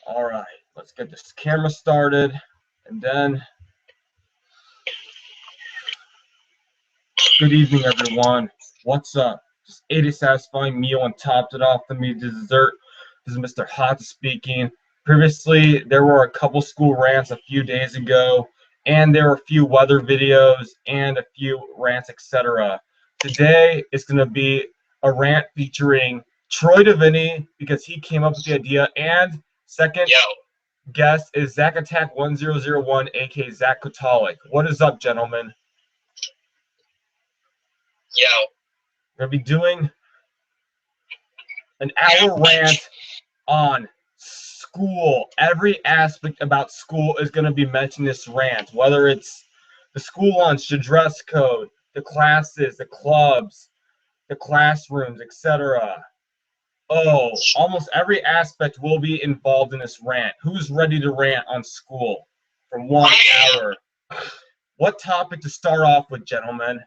All right, let's get this camera started, and then good evening, everyone. What's up? Just ate a satisfying meal and topped it off with me dessert. This is Mr. Hot speaking. Previously, there were a couple school rants a few days ago, and there were a few weather videos and a few rants, etc. Today is going to be a rant featuring Troy Davini because he came up with the idea, and second guest is Zach Attack 1001, aka Zach Kotalik. What is up, gentlemen? Yo. We're going to be doing an hour rant on school. Every aspect about school is going to be mentioned in this rant, whether it's the school lunch, the dress code, the classes, the clubs, the classrooms, etc. Oh, almost every aspect will be involved in this rant. Who's ready to rant on school for 1 hour? What topic to start off with, gentlemen?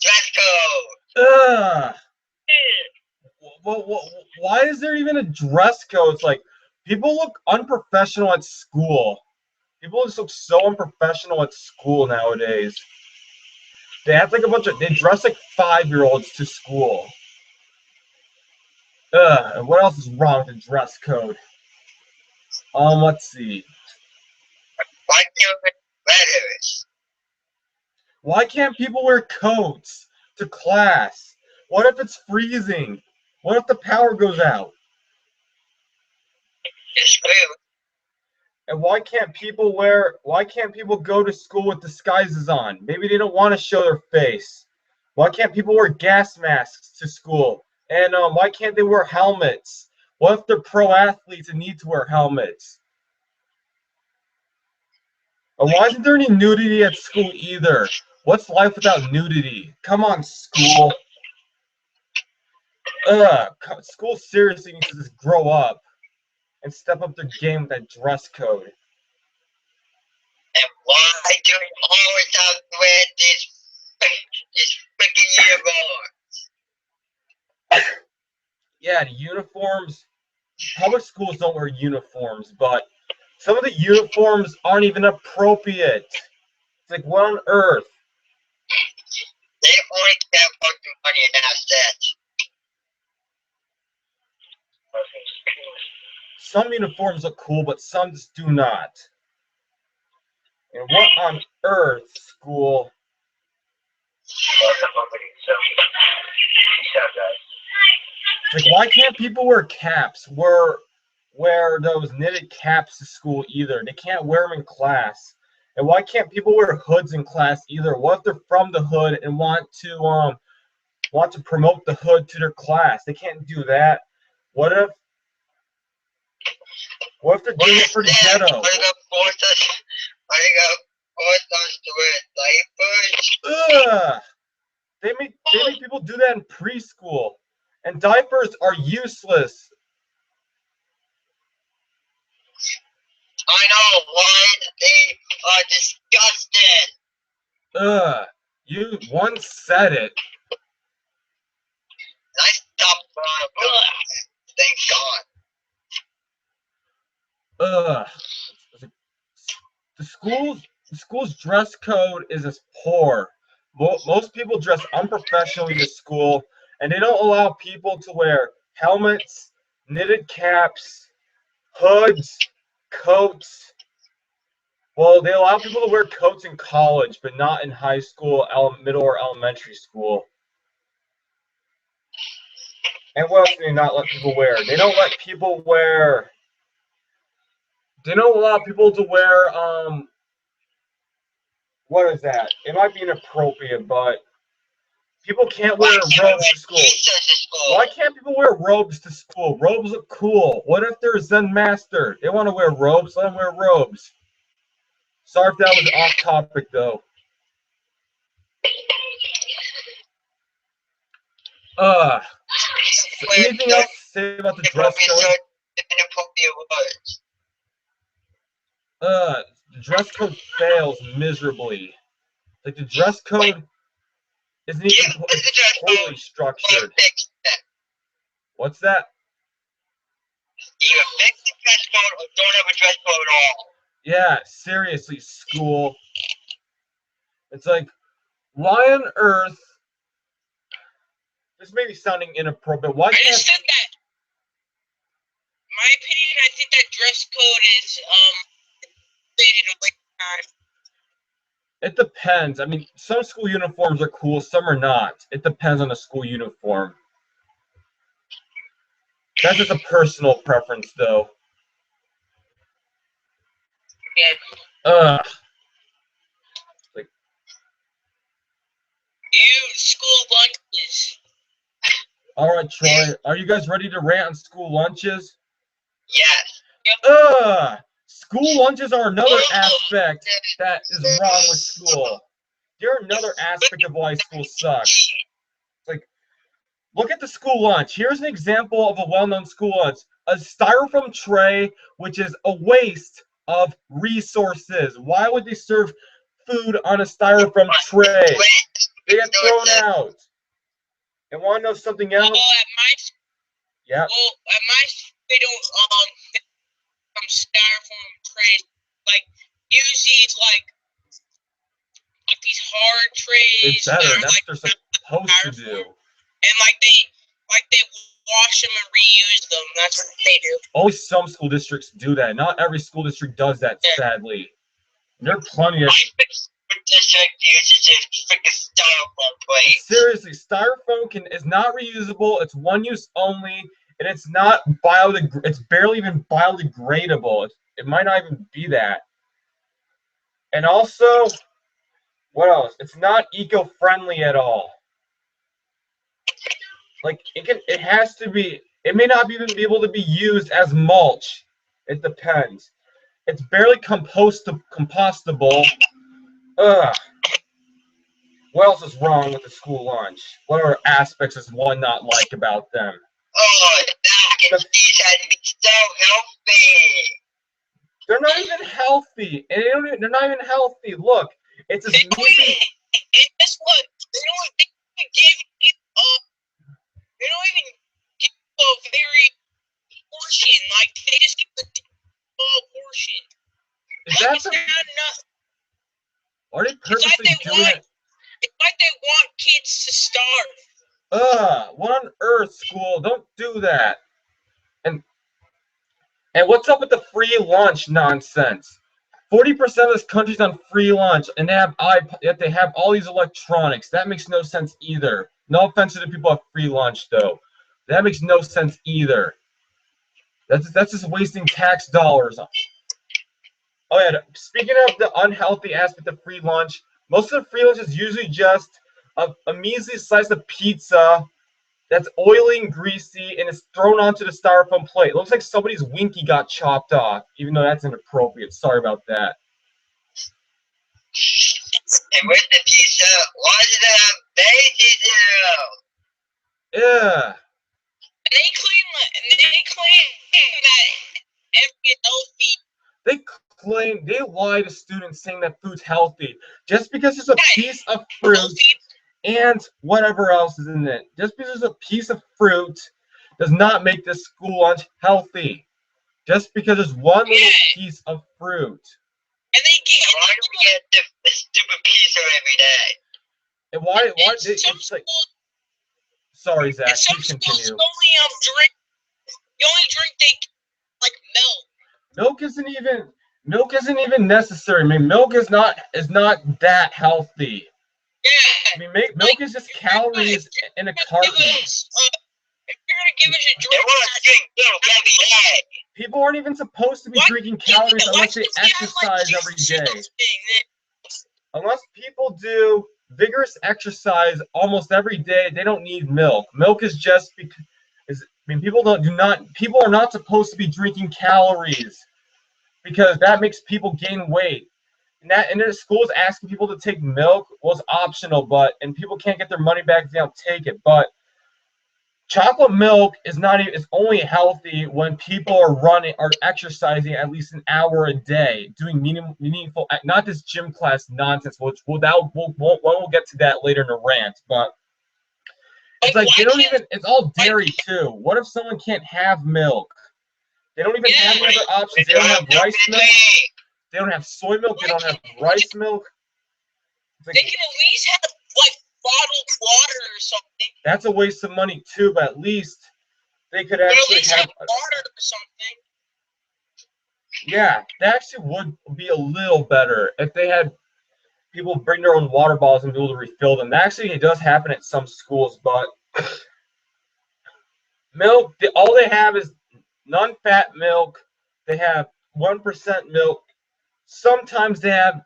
Dress code. Why is there even a dress code? It's like people look unprofessional at school. People just look so unprofessional at school nowadays. They act like they dress like 5-year-olds to school. And what else is wrong with the dress code? Let's see. Why can't we wear letters? Why can't people wear coats to class? What if it's freezing? What if the power goes out? It's true. And why can't people go to school with disguises on? Maybe they don't want to show their face. Why can't people wear gas masks to school? And why can't they wear helmets? What if they're pro athletes and need to wear helmets? And why isn't there any nudity at school either? What's life without nudity? Come on, school. School seriously needs to just grow up and step up their game with that dress code. And why do we always have to wear this freaking uniform? Yeah, the uniforms. Public schools don't wear uniforms, but some of the uniforms aren't even appropriate. It's like, what on earth? They only care about the money and assets. Some uniforms look cool, but some just do not. And what on earth, school? Like, why can't people wear caps? Wear those knitted caps to school either. They can't wear them in class. And why can't people wear hoods in class either? What if they're from the hood and want to promote the hood to their class? They can't do that. What if they're doing it for the ghetto? Are they gonna force us to wear diapers? They make people do that in preschool. And diapers are useless. I know, why they are disgusting. You once said it. And I stopped throwing them. Thank God. The school's dress code is as poor. Most people dress unprofessionally to school, and they don't allow people to wear helmets, knitted caps, hoods, coats. Well, they allow people to wear coats in college, but not in high school, middle, or elementary school. And what else do they not let people wear? They don't allow people to wear, what is that? It might be inappropriate, but people can't wear robes to school. Why can't people wear robes to school? Robes look cool. What if they're Zen master? They want to wear robes, let them wear robes. Sorry if that was off topic, though. Anything else to say about the dress code? The dress code fails miserably. Like, the dress code isn't even totally structured. What's that? Either fix the dress code or don't have a dress code at all. Yeah, seriously, school. It's like, why on earth? This may be sounding inappropriate. Why I can't? just said that. My opinion, I think that dress code is faded away time. It depends. I mean, some school uniforms are cool, some are not. It depends on the school uniform. That's just a personal preference, though. Yeah. Ugh. School lunches. All right, Troy. Are you guys ready to rant on school lunches? Yes. Ugh. School lunches are another aspect that is wrong with school. They're another aspect of why school sucks. Like, look at the school lunch. Here's an example of a well-known school lunch. A styrofoam tray, which is a waste of resources. Why would they serve food on a styrofoam tray? They get thrown out. And want to know something else? Well, at my Yeah. well, at my they don't styrofoam trays. Like use these like these hard trays It's better. that are That's like what they're supposed to do. and like they wash them and reuse them. That's what they do. Only some school districts do that. Not every school district does that, sadly. There are plenty of. District uses a freaking styrofoam plate. Seriously, styrofoam is not reusable. It's one use only, and it's not it's barely even biodegradable. It might not even be that. And also, what else? It's not eco-friendly at all. Like it has to be. It may not even be able to be used as mulch. It depends. It's barely compostable. Ugh. What else is wrong with the school lunch? What other aspects does one not like about them? Oh, mac and cheese had to be so healthy. They're not even healthy, and they're not even healthy. Look, it's as easy. And guess what? They don't even give a very portion. Like they just give a small portion. Is that not enough. Are they purposely doing it? It's like they want kids to starve. What on earth, school? Don't do that. And what's up with the free lunch nonsense? 40% of this country's on free lunch, and yet they have all these electronics. That makes no sense either. No offense to the people who have free lunch, though. That makes no sense either. That's just wasting tax dollars. Oh yeah, speaking of the unhealthy aspect of free lunch, most of the free lunch is usually just a measly slice of pizza that's oily and greasy and is thrown onto the styrofoam plate. It looks like somebody's winky got chopped off, even though that's inappropriate. Sorry about that. And with the pizza, why does it have baby dough? Yeah. They claim that every healthy. They lie to students saying that food's healthy just because there's a piece of fruit and whatever else is in it. Just because there's a piece of fruit does not make this school lunch healthy. Just because there's one little piece of fruit. And why do we get the stupid pizza every day? And why it's like. Sorry, Zach. Please continue. You only drink like milk. Milk isn't even necessary. I mean, milk is not that healthy. Yeah. I mean, milk is just calories in a carton. If you're gonna give us a drink, they want to drink milk every day. People aren't even supposed to be drinking calories unless they exercise every day. Unless people do vigorous exercise almost every day, they don't need milk. Milk is just because. People are not supposed to be drinking calories because that makes people gain weight. And the school is asking people to take milk. Well, it's optional, and people can't get their money back if they don't take it. But chocolate milk is only healthy when people are exercising at least an hour a day, doing meaningful, not this gym class nonsense. We'll get to that later in the rant. But It's like they don't even. It's all dairy too. What if someone can't have milk? They don't even have any other options. They don't have rice milk. They don't have soy milk. They don't have rice milk. They can at least have like bottled water or something. That's a waste of money too, but at least they could Or at actually least have water or something. Yeah, that actually would be a little better if they had people bring their own water bottles and be able to refill them. That actually it does happen at some schools, but milk, all they have is non-fat milk. They have 1% milk. Sometimes they have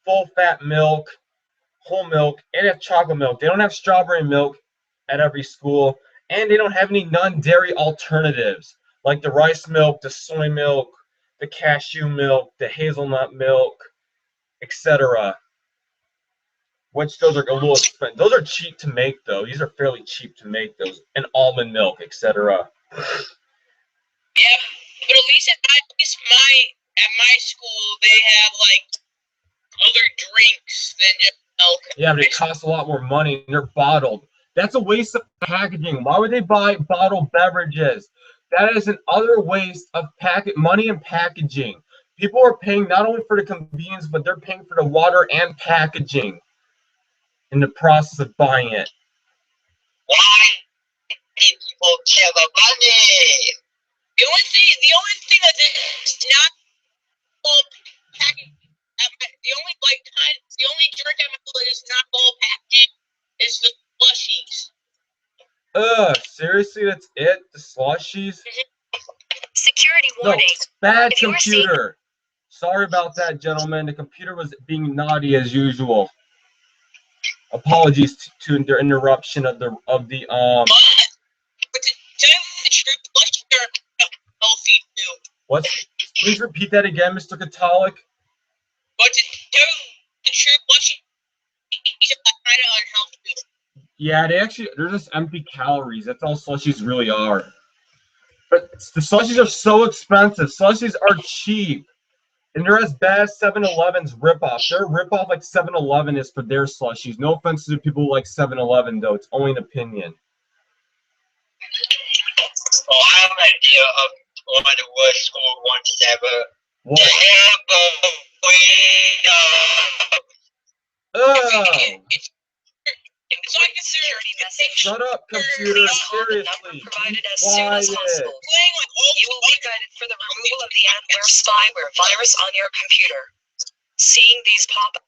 full-fat milk, whole milk, and they have chocolate milk. They don't have strawberry milk at every school, and they don't have any non-dairy alternatives like the rice milk, the soy milk, the cashew milk, the hazelnut milk, etc. Which those are a little expensive. Those are cheap to make, though. These are fairly cheap to make, those, and almond milk, etc. Yeah, but at least at my school they have like other drinks than just milk. Yeah, but it costs a lot more money, and they're bottled. That's a waste of packaging. Why would they buy bottled beverages? That is an utter waste of money and packaging. People are paying not only for the convenience, but they're paying for the water and packaging in the process of buying it. Why do people care about money? The only thing that is not all packaging. The only drink at my school that is not all packaging is the slushies. Seriously, that's it? The slushies? Security warning. No, bad computer. Sorry about that, gentlemen. The computer was being naughty as usual. Apologies to the interruption of the But to tell you the truth, slushies are healthy too. What? Please repeat that again, Mr. Catholic. But to tell you the truth, slushies are kind of unhealthy. Yeah, they're just empty calories. That's all slushies really are. But the slushies are so expensive. Slushies are cheap. And they're as bad as 7-Eleven's ripoff. Their ripoff like 7-Eleven is for their slushies. No offense to people who like 7-Eleven, though. It's only an opinion. Oh, I have an idea of one of the worst school ones ever. What? Oh! It's like a Security message. Shut up, computer. Seriously. Provided as Be soon as quiet. possible. playing like all You will be guided for the removal of the adware spyware virus on your computer. Seeing these pop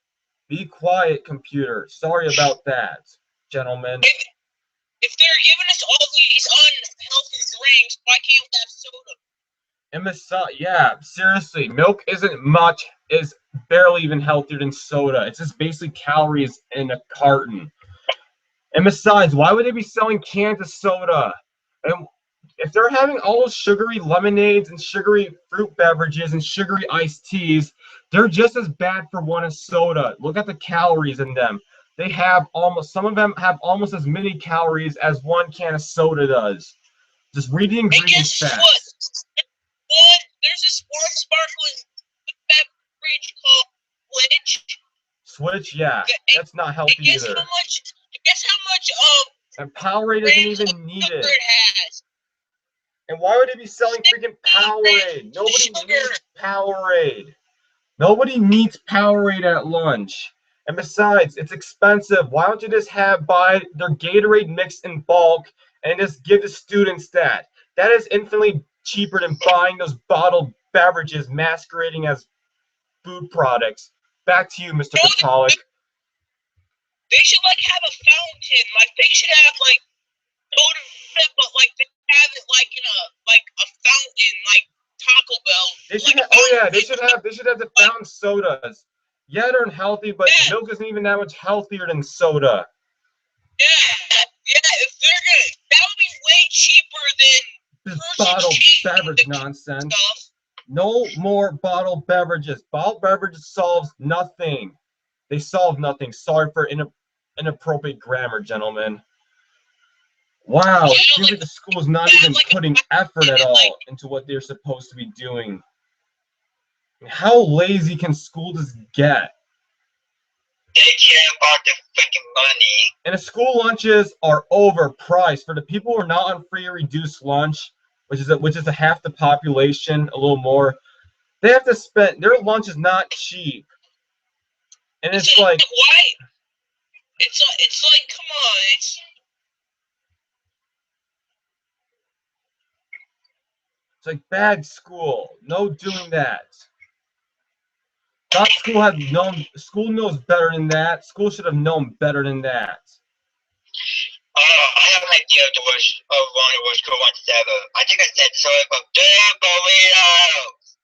Be quiet, computer. Sorry about that, gentlemen. If they're giving us all these unhealthy drinks, why can't we have soda? Yeah, seriously, milk is barely even healthier than soda. It's just basically calories in a carton. And besides, why would they be selling cans of soda? And if they're having all those sugary lemonades and sugary fruit beverages and sugary iced teas, they're just as bad for one as soda. Look at the calories in them. Some of them have almost as many calories as one can of soda does. Just read the ingredients facts. There's a sports sparkling beverage called Switch. Switch, yeah, that's not healthy either. Guess how much And Powerade isn't even needed. it has. And why would they be selling freaking Powerade? Nobody needs Powerade. Nobody needs Powerade at lunch. And besides, it's expensive. Why don't you just buy their Gatorade mix in bulk and just give the students that? That is infinitely cheaper than buying those bottled beverages masquerading as food products. Back to you, Mr. Catholic. They should have a fountain. They should have soda, but they have it in a fountain, like Taco Bell. They should have the fountain sodas. Yeah, they're unhealthy, but milk isn't even that much healthier than soda. Yeah. If they're gonna, that would be way cheaper than this bottled beverage nonsense. Stuff. No more bottled beverages. Bottled beverages solves nothing. They solve nothing. Sorry for inappropriate grammar, gentlemen. Wow, it seems like the school is not even putting effort at all into what they're supposed to be doing. How lazy can school just get? They care about the freaking money. And the school lunches are overpriced. For the people who are not on free or reduced lunch, which is a half the population, a little more, they have to spend, their lunch is not cheap. And it's like, why? It's like, come on, it's like bad school. No doing that. Thought school had known, school knows better than that. School should have known better than that. I have an idea of the worst, of one of the worst school lunches ever. I think I said sorry, but their burritos.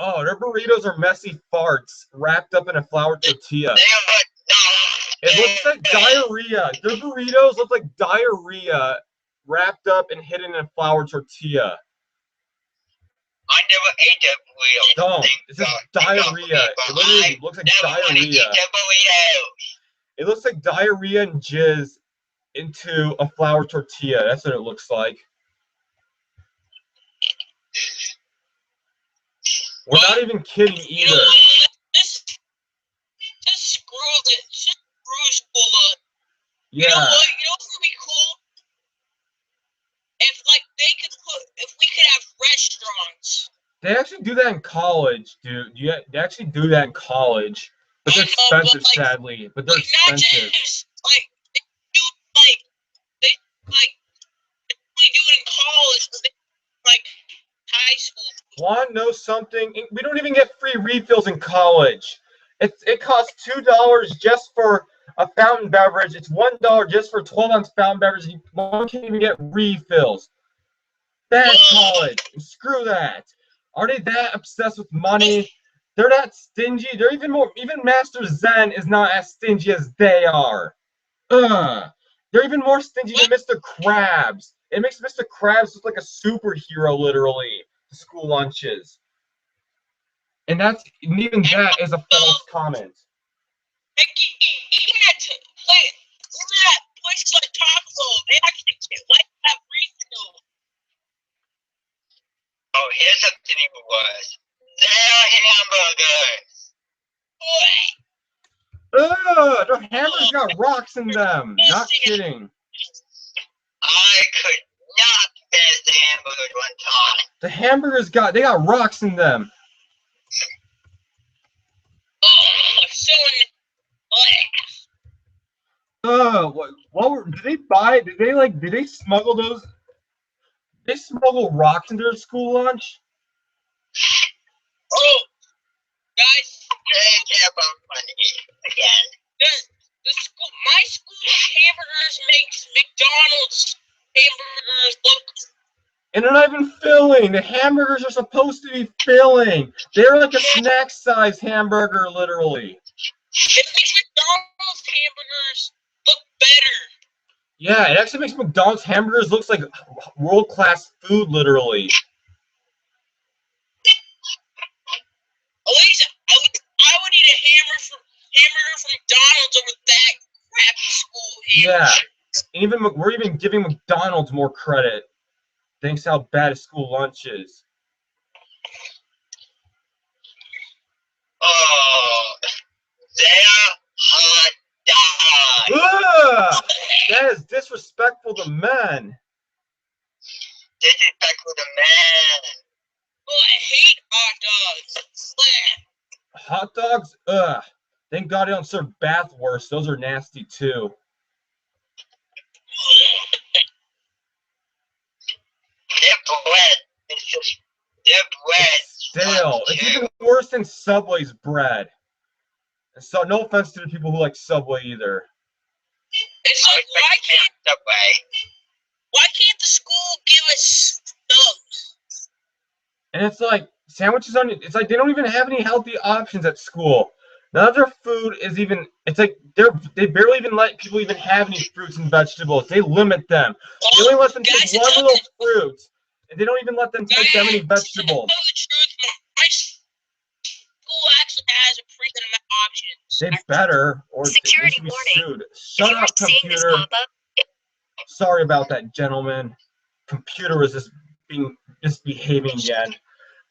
Oh, their burritos are messy farts wrapped up in a flour tortilla. It looks like diarrhea. Their burritos look like diarrhea wrapped up and hidden in a flour tortilla. I never ate their burritos. Don't. This is diarrhea. It literally looks like diarrhea. It looks like diarrhea and jizz into a flour tortilla. That's what it looks like. We're not even kidding either. just screw school up. Yeah. You know what? You know what would be cool? If we could have restaurants. They actually do that in college, dude. Yeah, they actually do that in college. But they're expensive, sadly. But they're expensive. Not just, they do they only do it in college, but they high school. Want to know something? We don't even get free refills in college. It costs $2 just for a fountain beverage. It's $1 just for 12-ounce fountain beverage. One can't even get refills. Bad college. Screw that. Are they that obsessed with money? They're not stingy. They're even more. Even Master Zen is not as stingy as they are. They're even more stingy than Mr. Krabs. It makes Mr. Krabs look like a superhero, literally. The school lunches. And even that is a false comment. Even that place like Taco Bell, they actually have refills. Oh, here's something even worse. Their hamburgers. Their hamburgers got rocks in them. Not kidding. I could not finish the hamburgers one time. The hamburgers they got rocks in them. Did they buy? Did they smuggle those? They smuggle rocks into their school lunch? Oh, guys, they care about money again. My school's hamburgers makes McDonald's hamburgers look. And they're not even filling. The hamburgers are supposed to be filling. They're like a snack-sized hamburger, literally. It makes McDonald's hamburgers look better. Yeah, it actually makes McDonald's hamburgers look like world-class food, literally. At least I would eat a hamburger from McDonald's over that crappy school hamburger. Yeah, we're even giving McDonald's more credit. Thanks to how bad a school lunch is. Oh, they're hot dogs. Ugh! That is disrespectful to men. Disrespectful to men. Oh, I hate hot dogs. Hot dogs? Ugh. Thank God they don't serve bathwursts. Those are nasty too. Their bread is just It's stale. It's even worse than Subway's bread. So no offense to the people who like Subway either. It's like why can't the school give us subs? And it's like sandwiches on it's like they don't even have any healthy options at school. None of their food is even it's like they barely even let people even have any fruits and vegetables. They limit them. They only let them take one little fruit. And they don't even let them take that many vegetables. To tell the truth, my school actually has a pretty good amount of options. They better, or they should be sued. Shut up, computer. Sorry about that, gentlemen. Computer was just behaving again.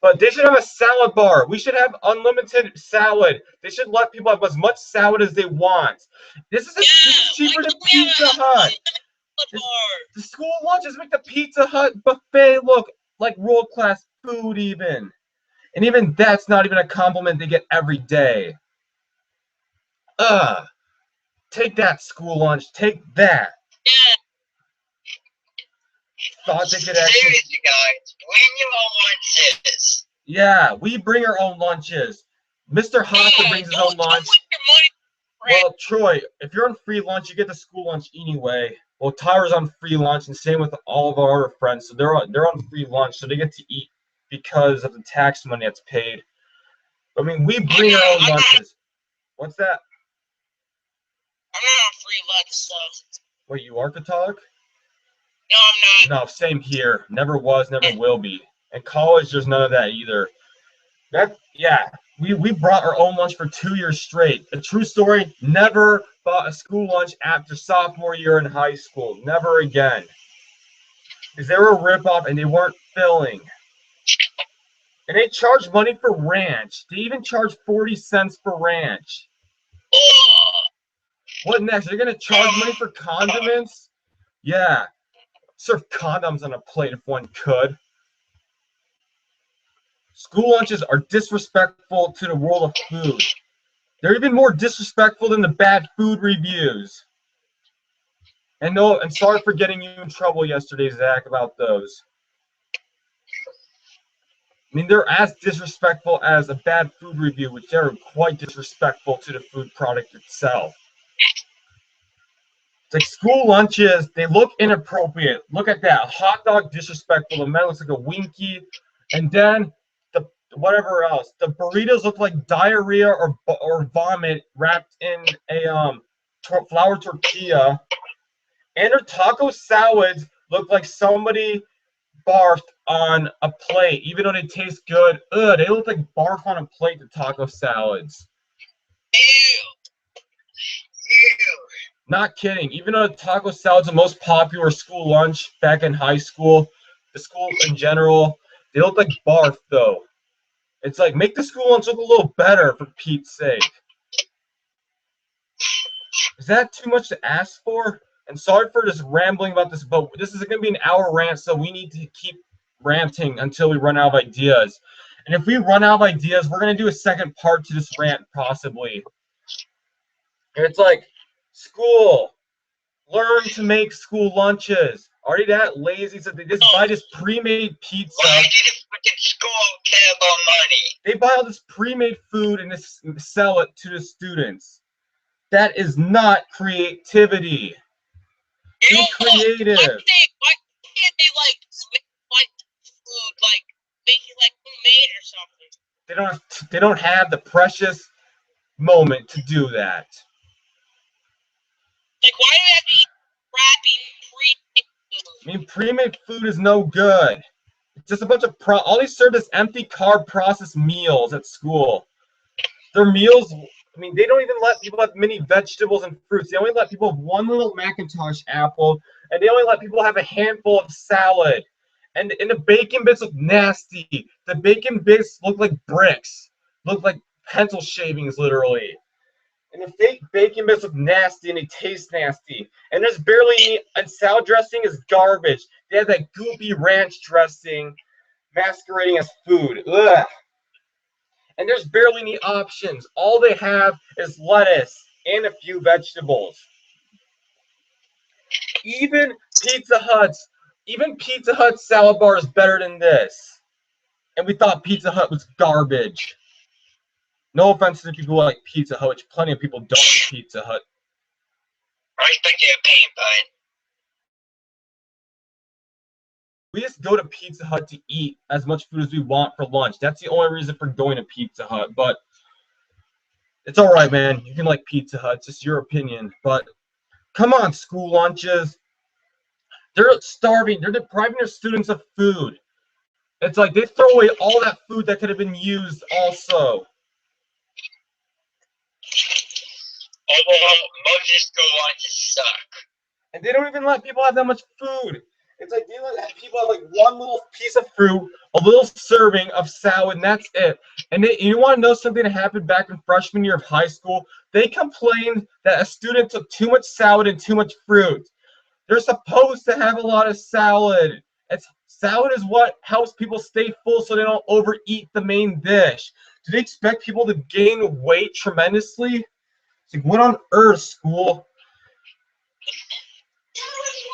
But they should have a salad bar. We should have unlimited salad. They should let people have as much salad as they want. This is cheaper than Pizza Hut. The school lunches make the Pizza Hut buffet look like world-class food even. And even that's not even a compliment they get every day. Take that, school lunch. Take that. Yeah. Thought they could actually. Seriously, guys, bring your own lunches. Yeah, we bring our own lunches. Mr. Hossa brings his own lunch. Well, Troy, if you're on free lunch, you get the school lunch anyway. Well, Tyra's on free lunch, and same with all of our other friends. So they're on free lunch, so they get to eat because of the tax money that's paid. I mean, we bring our own lunches. What's that? I'm not on free lunch, so. Wait, you are Catholic? No, I'm not. No, same here. Never was, never will be. In college, there's none of that either. We brought our own lunch for 2 years straight. A true story, never bought a school lunch after sophomore year in high school. Never again. Because they were a ripoff and they weren't filling. And they charged money for ranch. They even charged 40 cents for ranch. What next? They're going to charge money for condiments? Yeah. Serve condoms on a plate if one could. School lunches are disrespectful to the world of food. They're even more disrespectful than the bad food reviews. And no, and sorry for getting you in trouble yesterday, Zach, about those. I mean, they're as disrespectful as a bad food review, which they're quite disrespectful to the food product itself. It's like school lunches, they look inappropriate. Look at that. Hot dog disrespectful. The man looks like a Winky. And then the whatever else. The burritos look like diarrhea or vomit wrapped in a flour tortilla. And their taco salads look like somebody barfed on a plate, even though they taste good. They look like barf on a plate, the taco salads. Ew. Not kidding. Even though taco salad's the most popular school lunch back in high school, the school in general, they look like barf, though. It's like, make the school lunch look a little better, for Pete's sake. Is that too much to ask for? And sorry for just rambling about this, but this is going to be an hour rant, so we need to keep ranting until we run out of ideas. And if we run out of ideas, we're going to do a second part to this rant, possibly. And it's like, school, learn to make school lunches. Are they that lazy? So they just buy this pre-made pizza. Why did the freaking school care about money? They buy all this pre-made food and just sell it to the students. That is not creativity. Be creative. Why can't they like food, like make it like homemade or something? They don't have the precious moment to do that. Like, why do they have to eat crappy pre-made food? I mean, pre-made food is no good. It's just a bunch of all they serve is empty carb processed meals at school. Their meals, I mean, they don't even let people have many vegetables and fruits. They only let people have one little Macintosh apple, and they only let people have a handful of salad. And the bacon bits look nasty. The bacon bits look like bricks. Look like pencil shavings, literally. And the fake bacon bits look nasty and they taste nasty. And there's barely any, and salad dressing is garbage. They have that goopy ranch dressing masquerading as food. Ugh. And there's barely any options. All they have is lettuce and a few vegetables. Even Pizza Hut's salad bar is better than this. And we thought Pizza Hut was garbage. No offense to the people who like Pizza Hut, which plenty of people don't like Pizza Hut. I respect your opinion, bud. We just go to Pizza Hut to eat as much food as we want for lunch. That's the only reason for going to Pizza Hut. But it's all right, man. You can like Pizza Hut. It's just your opinion. But come on, school lunches. They're starving. They're depriving their students of food. It's like they throw away all that food that could have been used also. Overall, most of the school lunches suck. And they don't even let people have that much food. It's like people have like one little piece of fruit, a little serving of salad, and that's it. And you want to know something that happened back in freshman year of high school? They complained that a student took too much salad and too much fruit. They're supposed to have a lot of salad. Salad is what helps people stay full so they don't overeat the main dish. Do they expect people to gain weight tremendously? It's like, what on earth, school?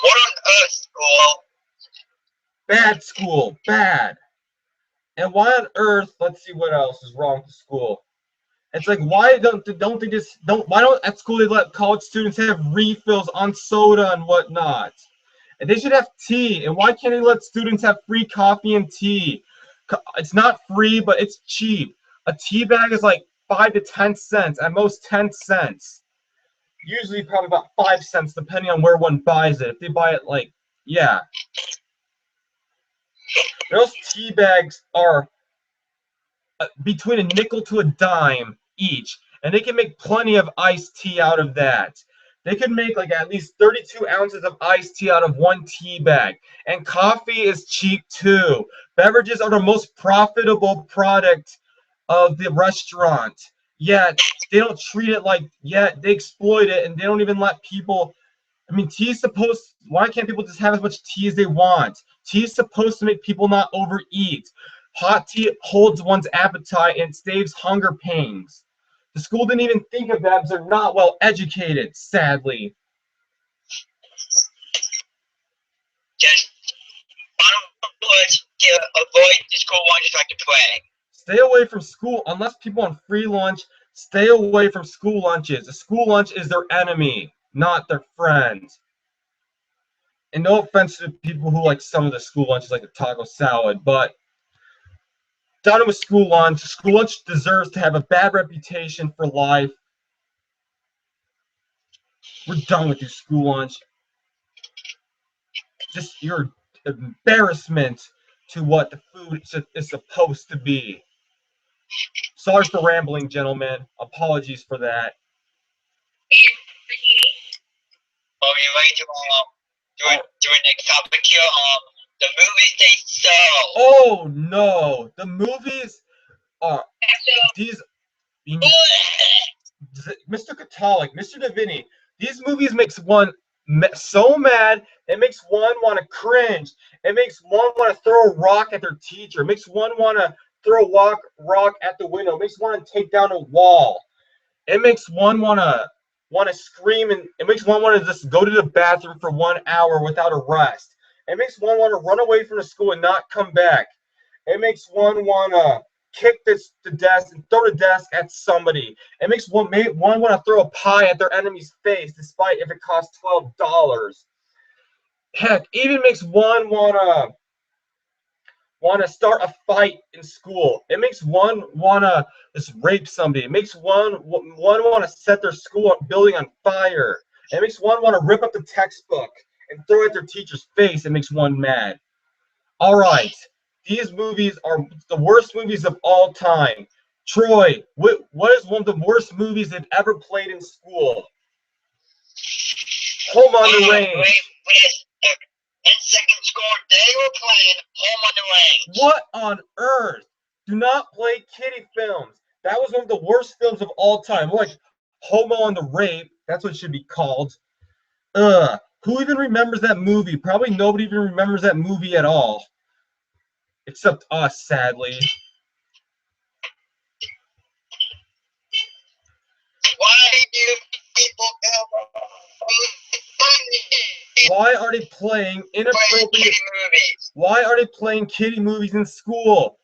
What on earth, school? Bad school, bad. And why on earth? Let's see what else is wrong with school. It's like, why don't they just why don't at school they let college students have refills on soda and whatnot? And they should have tea. And why can't they let students have free coffee and tea? It's not free, but it's cheap. A tea bag is like 5 to 10 cents, at most 10 cents. Usually probably about 5 cents, depending on where one buys it. If they buy it like, yeah. Those tea bags are between a nickel to a dime each, and they can make plenty of iced tea out of that. They can make like at least 32 ounces of iced tea out of one tea bag. And coffee is cheap too. Beverages are the most profitable product of the restaurant. Yet they don't treat it like, yet they exploit it, and they don't even let people. I mean, tea is supposed. Why can't people just have as much tea as they want? Tea is supposed to make people not overeat. Hot tea holds one's appetite and saves hunger pains. The school didn't even think of that because they're not well educated, sadly. Just to avoid the school lunches like the plague. Stay away from school, unless people on free lunch, stay away from school lunches. A school lunch is their enemy, not their friend. And no offense to people who like some of the school lunches, like the taco salad, but done with school lunch. School lunch deserves to have a bad reputation for life. We're done with your school lunch. Just your embarrassment to what the food is supposed to be. Sorry for rambling, gentlemen. Apologies for that. Are you ready to do a next topic here? The movies they sell. Oh no, the movies are these. Mr. Catholic, Mr. Davini, these movies makes one so mad. It makes one want to cringe. It makes one want to throw a rock at their teacher. It makes one want to throw a rock at the window. It makes one want to take down a wall. It makes one want to scream, and it makes one want to just go to the bathroom for 1 hour without a rest. It makes one want to run away from the school and not come back. It makes one want to kick the desk and throw the desk at somebody. It makes one want to throw a pie at their enemy's face, despite if it costs $12. Heck, even makes one want to start a fight in school. It makes one want to just rape somebody. It makes one want to set their school building on fire. It makes one want to rip up the textbook and throw it at their teacher's face. It makes one mad. All right. These movies are the worst movies of all time. Troy, what is one of the worst movies they've ever played in school? Home on the Range. In second school, they were playing Home on the Range. What on earth? Do not play kiddie films. That was one of the worst films of all time. Like Homo on the Rape. That's what it should be called. Who even remembers that movie? Probably nobody even remembers that movie at all. Except us, sadly. Why do people go? Why are they playing inappropriate movies? Why are they playing kiddie movies in school?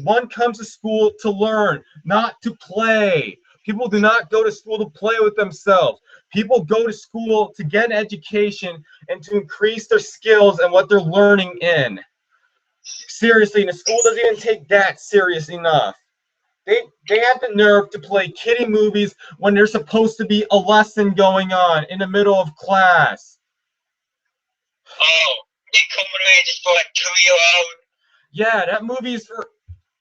One comes to school to learn, not to play. People do not go to school to play with themselves. People go to school to get an education and to increase their skills and what they're learning in. Seriously, and the school doesn't even take that serious enough. They have the nerve to play kiddie movies when there's supposed to be a lesson going on in the middle of class. Oh, they're coming in just for a 2-year-old. Yeah, that movie is for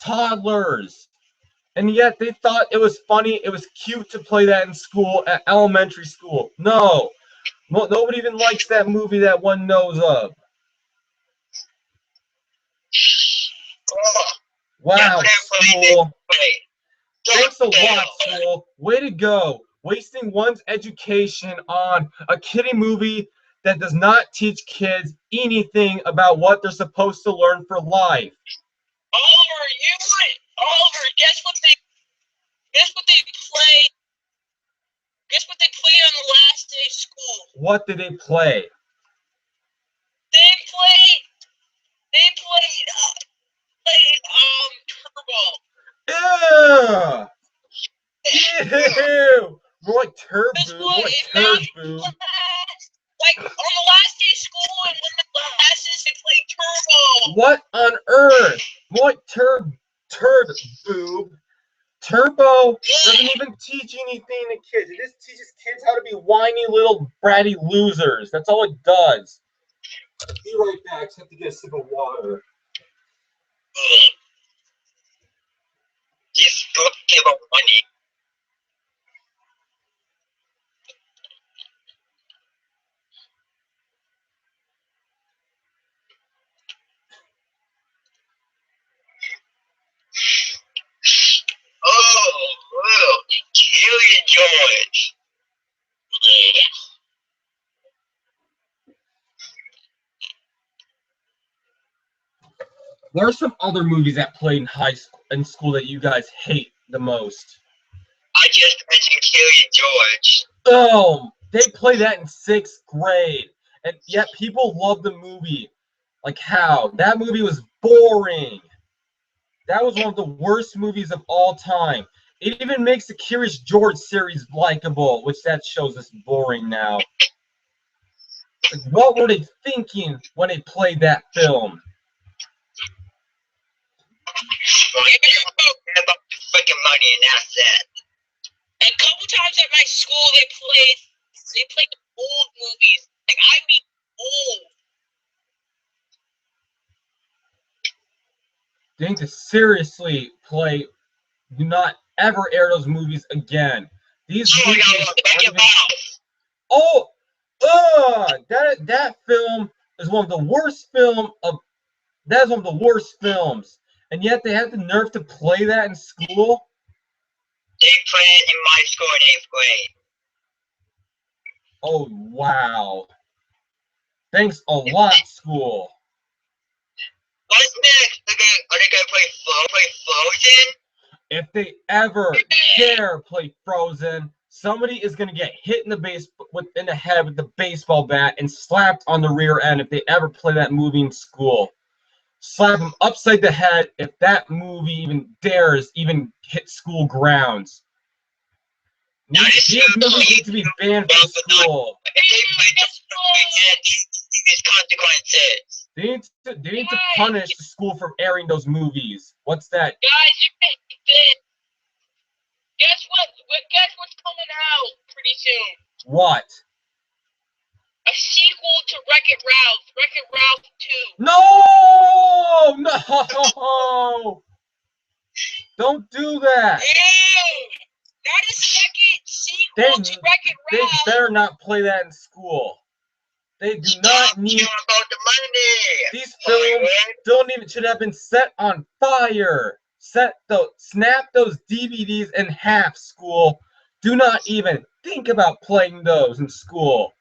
toddlers. And yet they thought it was funny, it was cute to play that in school, at elementary school. No, nobody even likes that movie that one knows of. Wow, school. Wait. Thanks a lot, school. Way to go. Wasting one's education on a kiddie movie that does not teach kids anything about what they're supposed to learn for life. Oliver, guess what they play? Guess what they play on the last day of school? What did they play? They played Turbo. Ew! More like turd Guess boob. what? More like In turd math boob. class, like on the last day of school and in the classes they play Turbo. What on earth? More like turd boob. Turbo doesn't even teach anything to kids. It just teaches kids how to be whiny little bratty losers. That's all it does. Be right back. Just have to get a sip of water. Just don't give up money. Oh, Julian George. There are some other movies that played in school that you guys hate the most. I just mentioned Julian George. Oh, they play that in 6th grade, and yet people love the movie. Like how? That movie was boring. That was one of the worst movies of all time. It even makes the Curious George series likable, which that shows us boring now. Like, what were they thinking when they played that film? Well, you know about the freaking money and that's it. A couple times at my school they played old movies. Like I mean old. They need to seriously do not ever air those movies again. These movies aren't even... Oh, that film is one of the worst that is one of the worst films, and yet they have the nerve to play that in school. They played it in my school in 8th grade. Oh wow! Thanks a lot, school. What's next? Are they gonna play Frozen? If they ever dare play Frozen, somebody is gonna get hit in the head with the baseball bat and slapped on the rear end if they ever play that movie in school. Slap them upside the head if that movie even dares even hit school grounds. These movies need to be banned from school. There's consequences. They need to punish the school for airing those movies. What's that? Guys, guess what's coming out pretty soon? What? A sequel to Wreck-It Ralph 2. No! Don't do that. Ew! Not a second sequel to Wreck-It They Ralph. better not play that in school. They do not need... about the money. These films should have been set on fire. Snap those DVDs in half, school. Do not even think about playing those in school.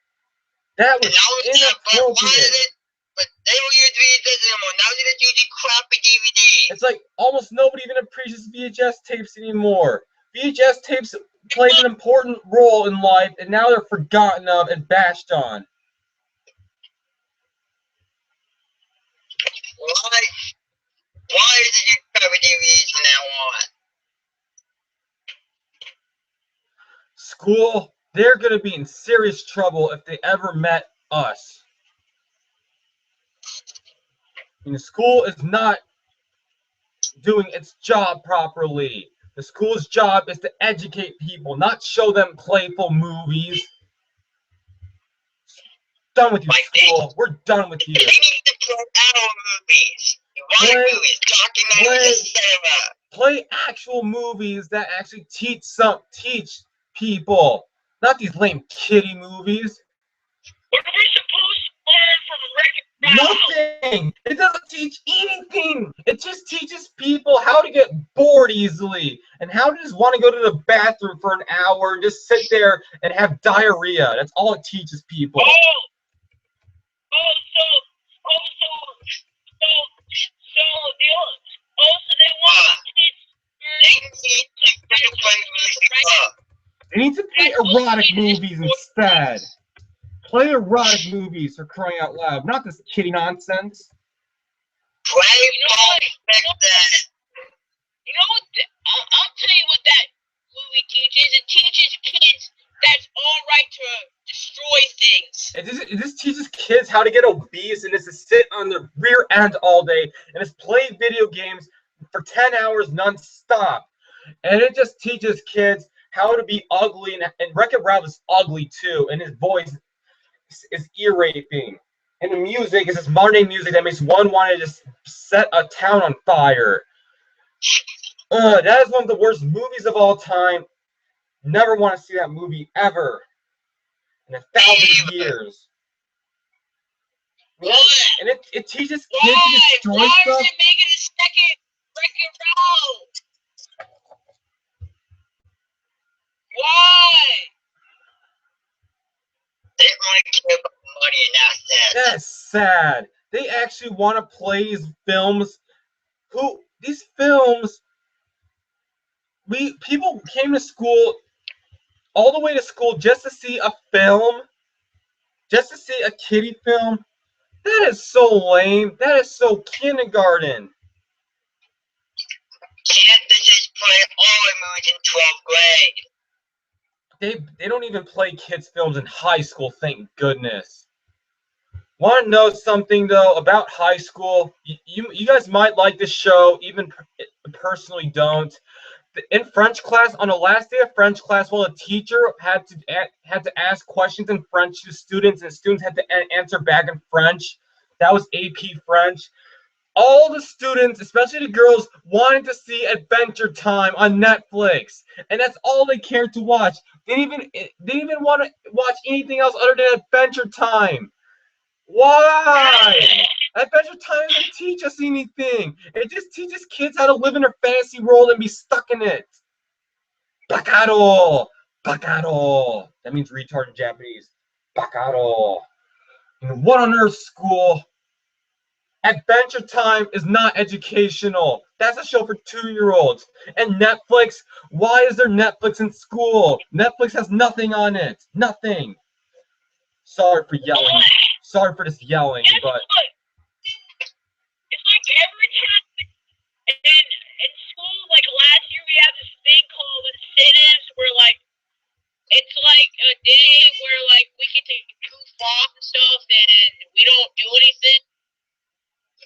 That was inappropriate. But they don't use VHS anymore. Now they're just using crappy DVDs. It's like almost nobody even appreciates VHS tapes anymore. VHS tapes played an important role in life, and now they're forgotten of and bashed on. Why did you cover DVDs from now on? School, they're going to be in serious trouble if they ever met us. And the school is not doing its job properly. The school's job is to educate people, not show them playful movies. Done with you, school. We're done with you. They need to play our movies. Movies, documentaries, etc. Play actual movies that actually teach people, not these lame kiddie movies. What are we supposed to learn from Wreck-It Nothing. It doesn't teach anything. It just teaches people how to get bored easily and how to just want to go to the bathroom for an hour and just sit there and have diarrhea. That's all it teaches people. So they want They need to play erotic movies instead. Play erotic movies for crying out loud, not this kiddie nonsense. You know what? I'll tell you what that movie teaches. It teaches kids that's all right to destroy things. It just teaches kids how to get obese and just to sit on their rear end all day and just play video games for 10 hours non-stop. And it just teaches kids how to be ugly, and Wreck-It Ralph is ugly too, and his voice is ear-raping. And the music is this modern music that makes one want to just set a town on fire. That is one of the worst movies of all time. Never want to see that movie ever in 1,000 years. Yeah, and it teaches kids to destroy Why stuff. are they making a second Wreck-It Ralph? Why? They only care about money and assets. That's sad. They actually want to play these films. These films, people came to school, all the way to school just to see a film, just to see a kiddie film. That is so lame. That is so kindergarten. Campuses play all the movies in 12th grade. They don't even play kids' films in high school, thank goodness. Want to know something, though, about high school? You guys might like this show, even personally don't. In French class, on the last day of French class, while a teacher had to ask questions in French to students, and students had to answer back in French. That was AP French. All the students, especially the girls, wanted to see Adventure Time on Netflix, and that's all they cared to watch. They didn't even want to watch anything else other than Adventure Time. Why? Adventure Time doesn't teach us anything. It just teaches kids how to live in their fantasy world and be stuck in it. Bacaro. Bacaro. That means retard in Japanese. Bacaro. And what on earth, school? Adventure Time is not educational. That's a show for 2-year-olds. And Netflix, why is there Netflix in school? Netflix has nothing on it. Nothing. Sorry for yelling. Sorry for this yelling, but... It's like every time in school, like last year, we have this thing called incentives where, like, it's like a day where, like, we get to goof off and stuff and we don't do anything.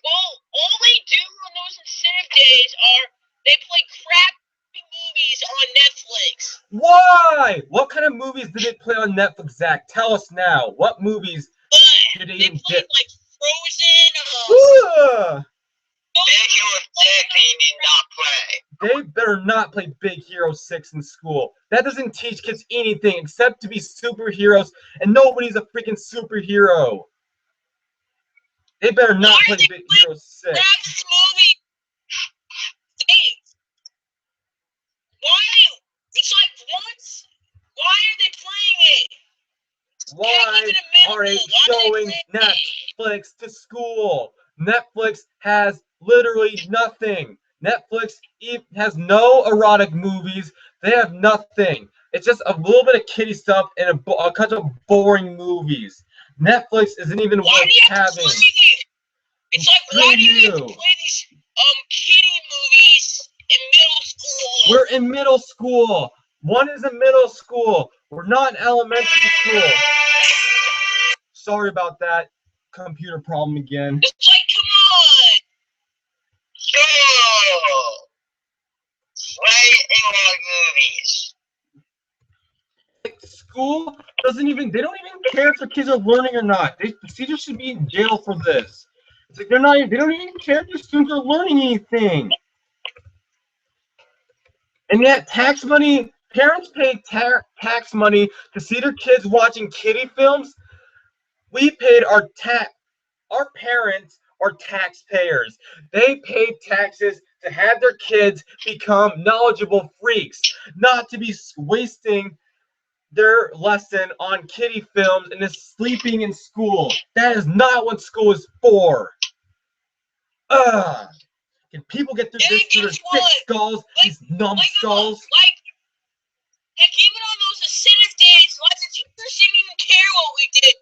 Well, all they do on those incentive days are they play crappy movies on Netflix. Why? What kind of movies did they play on Netflix, Zach? Tell us now. What movies did they even played, like, Frozen. Big Hero 6 they did not play. They better not play Big Hero 6 in school. That doesn't teach kids anything except to be superheroes, and nobody's a freaking superhero. They better not play Big Hero 6. That's movie. Why? It's like once. Why are they playing it? Why are they showing Netflix to school? Netflix has literally nothing. Netflix has no erotic movies. They have nothing. It's just a little bit of kiddie stuff and a bunch of boring movies. Netflix isn't even worth having. It's like, why do you have to play these kiddie movies in middle school? We're in middle school. One is in middle school. We're not in elementary school. Sorry about that computer problem again. It's like, come on. Sure. Play erotic movies. School doesn't even, they don't even care if their kids are learning or not. The teachers should be in jail for this. It's like they don't even care if their students are learning anything. And yet tax money, parents pay tax money to see their kids watching kiddie films. We paid our our parents are taxpayers. They paid taxes to have their kids become knowledgeable freaks, not to be wasting their lesson on kiddie films and is sleeping in school. That is not what school is for. Ugh. Can people get through this through their thick skulls, these numbskulls? Heck, even on those incentive days, like the teachers didn't even care what we did.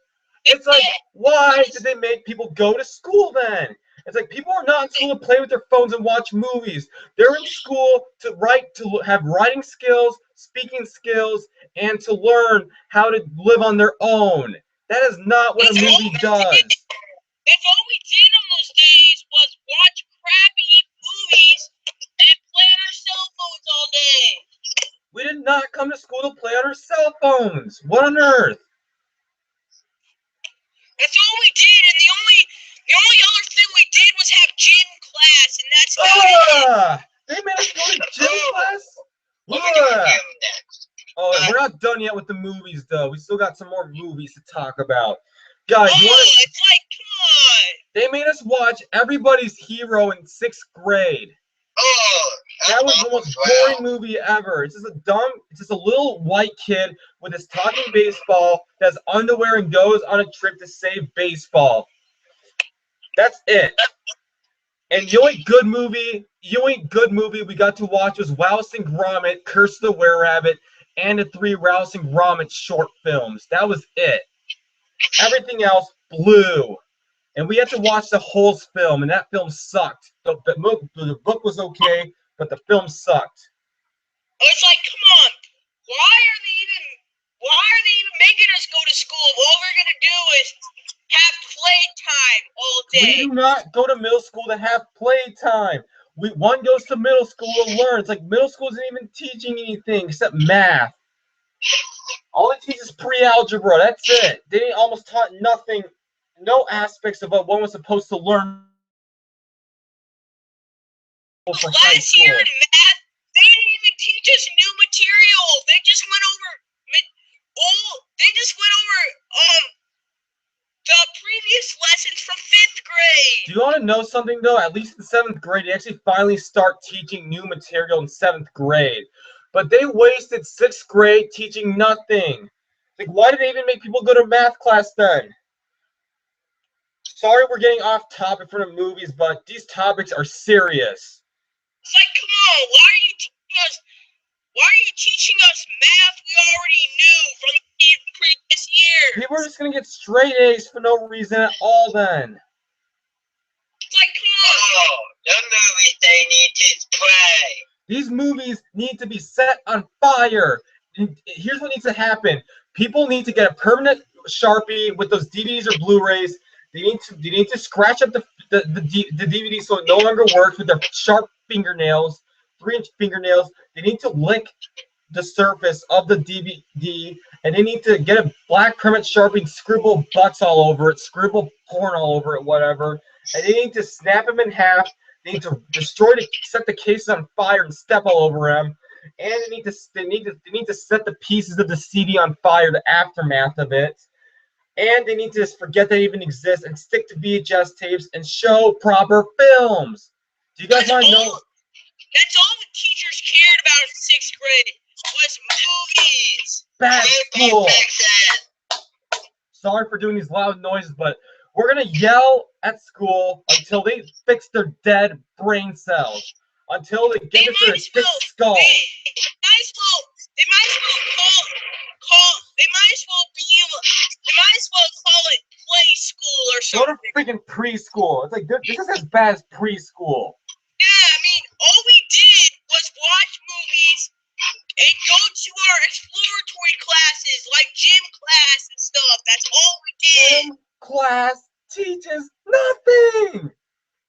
It's like, why did they make people go to school then? It's like people are not in school to play with their phones and watch movies. They're in school to write, to have writing skills, speaking skills, and to learn how to live on their own. That is not what a movie does. If all we did on those days was watch crappy movies and play on our cell phones all day. We did not come to school to play on our cell phones. What on earth? That's all we did, and the only other thing we did was have gym class, and that's about it. They made us go to gym class? What we doing gym next? Oh, we're not done yet with the movies, though. We still got some more movies to talk about. Guys, it's like, come on. They made us watch Everybody's Hero in 6th grade. Oh, that was the most boring movie ever. It's just a little white kid with his talking baseball that has underwear and goes on a trip to save baseball. That's it. And the only good movie we got to watch was Wallace and Gromit, Curse of the Were-Rabbit, and the 3 Wallace and Gromit short films. That was it. Everything else blew. And we had to watch the whole film, and that film sucked. The book was okay, but the film sucked. It's like, come on, why are they even making us go to school? All we're gonna do is have playtime all day. We do not go to middle school to have playtime. One goes to middle school to learn. It's like middle school isn't even teaching anything except math. All it teaches is pre-algebra. That's it. They almost taught nothing. No aspects of what one was supposed to learn for high Last year in math, they didn't even teach us new material. They just went over the previous lessons from 5th grade. Do you want to know something, though? At least in 7th grade, they actually finally start teaching new material in 7th grade. But they wasted 6th grade teaching nothing. Like, why did they even make people go to math class then? Sorry we're getting off topic from the movies, but these topics are serious. It's like, come on, why are you teaching us math we already knew from the previous year? People are just going to get straight A's for no reason at all then. It's like, come on. Oh, the movies they need to play. These movies need to be set on fire. Here's what needs to happen. People need to get a permanent Sharpie with those DVDs or Blu-rays. They need to scratch up the DVD so it no longer works with their sharp fingernails, 3-inch fingernails. They need to lick the surface of the DVD, and they need to get a black permanent Sharpie and scribble butts all over it, scribble porn all over it, whatever. And they need to snap them in half. They need to set the cases on fire and step all over them. And they need to set the pieces of the CD on fire, the aftermath of it. And they need to just forget they even exist and stick to VHS tapes and show proper films. Do you guys want to know? That's all the teachers cared about in 6th grade was movies. Bad school. Sorry for doing these loud noises, but we're going to yell at school until they fix their dead brain cells. Until they get into their thick skull. They might as well call it play school or something. Go to freaking preschool. It's like this is as bad as preschool. Yeah, I mean, all we did was watch movies and go to our exploratory classes like gym class and stuff. That's all we did. Gym class teaches nothing.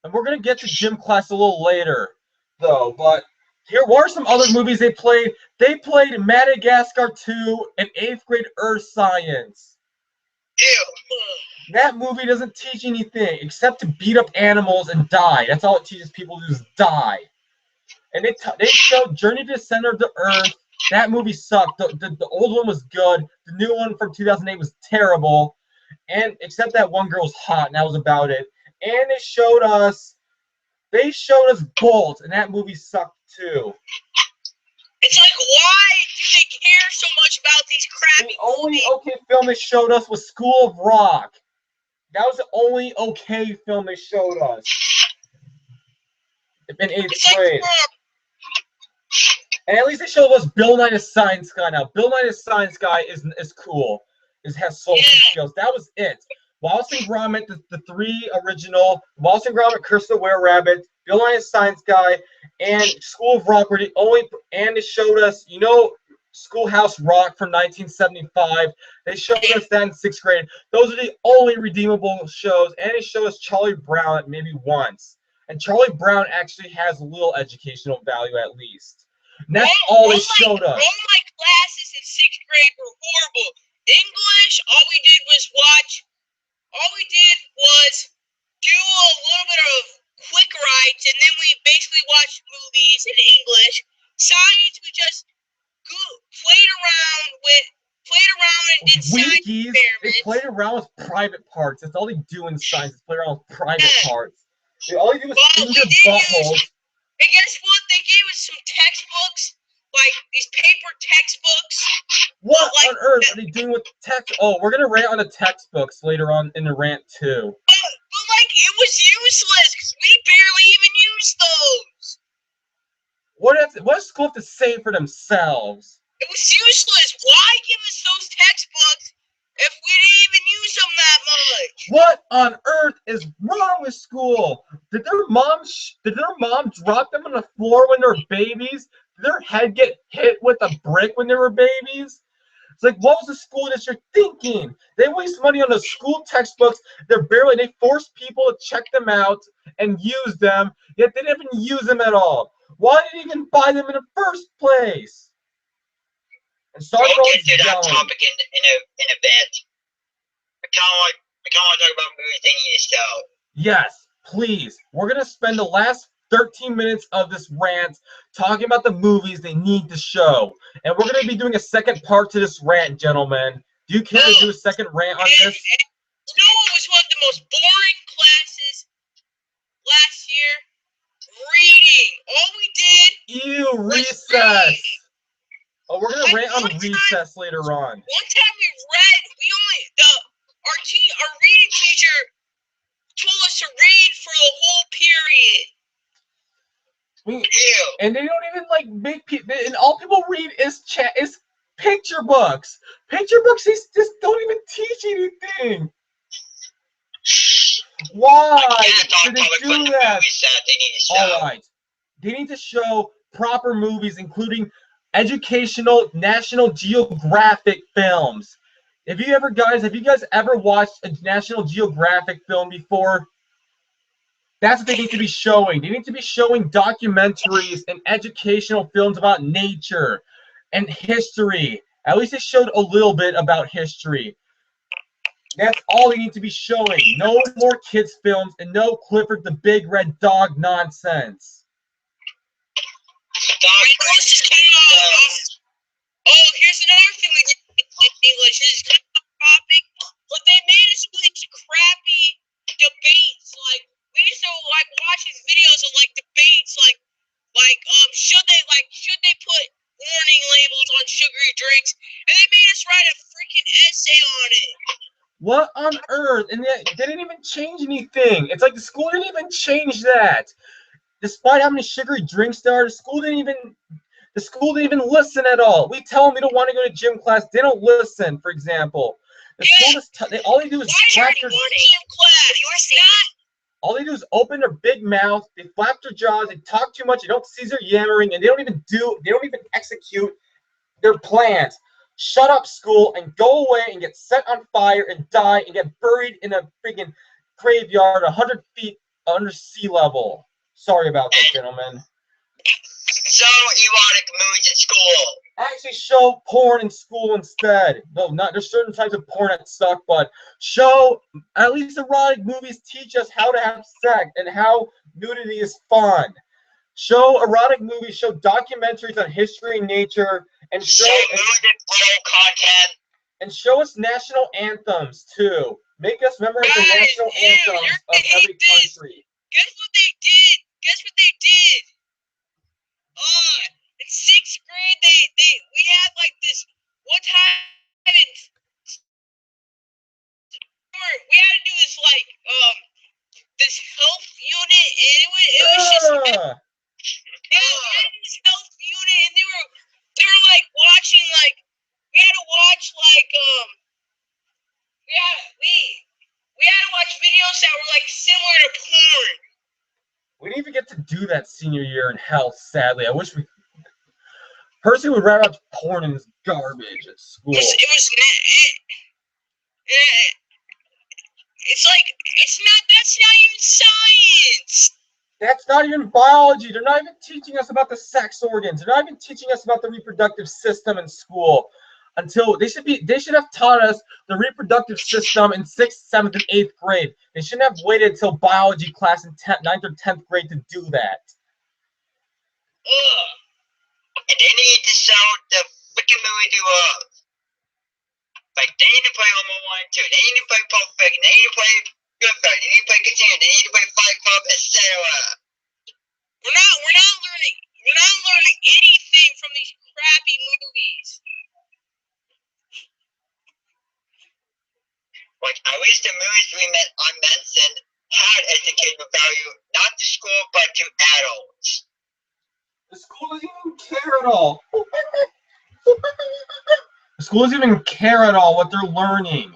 And we're gonna get to gym class a little later, though. But here, what are some other movies they played? They played Madagascar 2 and 8th grade Earth Science. Ew. That movie doesn't teach anything except to beat up animals and die. That's all it teaches people to do is die. And they showed Journey to the Center of the Earth. That movie sucked. The old one was good. The new one from 2008 was terrible. and except that one girl was hot, and that was about it. And they showed us Bolt, and that movie sucked too. It's like, why do they care so much about these crappy The only movies? okay film they showed us was School of Rock. That was the only okay film they showed us in 8th grade. And at least they showed us Bill Nye the Science Guy. Now, Bill Nye the Science Guy is cool. It has social skills. That was it. Wallace and Gromit, the three original, Wallace and Gromit, Curse the Were-Rabbit, Bill Nye the Science Guy, and School of Rock were the only, and it showed us, Schoolhouse Rock from 1975. They showed us that in 6th grade. Those are the only redeemable shows, and it showed us Charlie Brown maybe once. And Charlie Brown actually has a little educational value at least. And that's all they showed us. All my classes in 6th grade were horrible. English, all we did was do a little bit of quick writes, and then we basically watched movies in English. Science, we just played around and did science experiments. They played around with private parts. That's all they do in science, is play around with private parts. All they do is finger buttholes. And guess what? They gave us some textbooks, like these paper textbooks. What on earth are they doing with text? Oh, we're gonna rant on the textbooks later on in the rant too. But like, it was useless because we barely even used those. What does school have to say for themselves? It was useless. Why give us those textbooks if we didn't even use them that much? What on earth is wrong with school? Did their mom drop them on the floor when they were babies? Did their head get hit with a brick when they were babies? It's like, what was the school district thinking? They waste money on those school textbooks. They force people to check them out and use them, yet they didn't even use them at all. Why did they even buy them in the first place? And sorry we'll for all get to that topic in a bit. I kind of want to talk about movies they need to show. Yes, please. We're going to spend the last 13 minutes of this rant talking about the movies they need to show. And we're going to be doing a second part to this rant, gentlemen. Do you care to do a second rant on this? You know what was one of the most boring classes last year? Reading. All we did was recess. read. Oh, we're going to rant on recess later on. One time we read, our reading teacher told us to read for the whole period. And they don't even make people, and all people read is picture books. Picture books just don't even teach anything. Why did they do that? All right, they need to show proper movies, including educational National Geographic films. Have you guys ever watched a National Geographic film before? That's what they need to be showing. They need to be showing documentaries and educational films about nature and history. At least they showed a little bit about history. That's all they need to be showing. No more kids' films and no Clifford the Big Red Dog nonsense. Oh, here's another thing we did in English. This is kind of off topic, but they made us do these crappy debates. Like, we used to watch these videos of debates, should they put warning labels on sugary drinks? And they made us write a freaking essay on it. What on earth? And they didn't even change anything. It's like the school didn't even change that. Despite how many sugary drinks there are, the school didn't even listen at all. We tell them we don't want to go to gym class. They don't listen, for example. The school all they do is flap their all they do is open their big mouth, they flap their jaws, they talk too much, they don't cease their yammering, and they don't even execute their plans. Shut up, school, and go away and get set on fire and die and get buried in a freaking graveyard 100 feet under sea level. Sorry about that, gentlemen. So erotic movies in school. Actually show porn in school instead. No, there's certain types of porn that suck, but show at least erotic movies teach us how to have sex and how nudity is fun. Show erotic movies, show documentaries on history and nature, and show content. And show us national anthems too. Make us memorize the national anthems of every country. Guess what they did? Guess what they did? In 6th grade, we had like this one time in we had to do this like this health unit, and it was just this health unit, and they were like watching like we had to watch like we had to watch videos that were like similar to porn. We didn't even get to do that senior year in health, sadly. I wish we. Percy would rather watch porn and garbage at school. It's like that's not even science. That's not even biology. They're not even teaching us about the sex organs. They're not even teaching us about the reproductive system in school. Until they should have taught us the reproductive system in 6th, 7th, and 8th grade. They shouldn't have waited until biology class in 9th or 10th grade to do that. And they need to show the freaking movie to us. Like, they need to play Home Alone 2. They need to play Pulp Fiction. They need to play Goodfellas. They need to play Casino. They need to play Fight Club, etc. We're not learning anything from these crappy movies. Like, at least the movies I mentioned had educational value, not to school, but to adults. The school doesn't even care at all. The school doesn't even care at all what they're learning.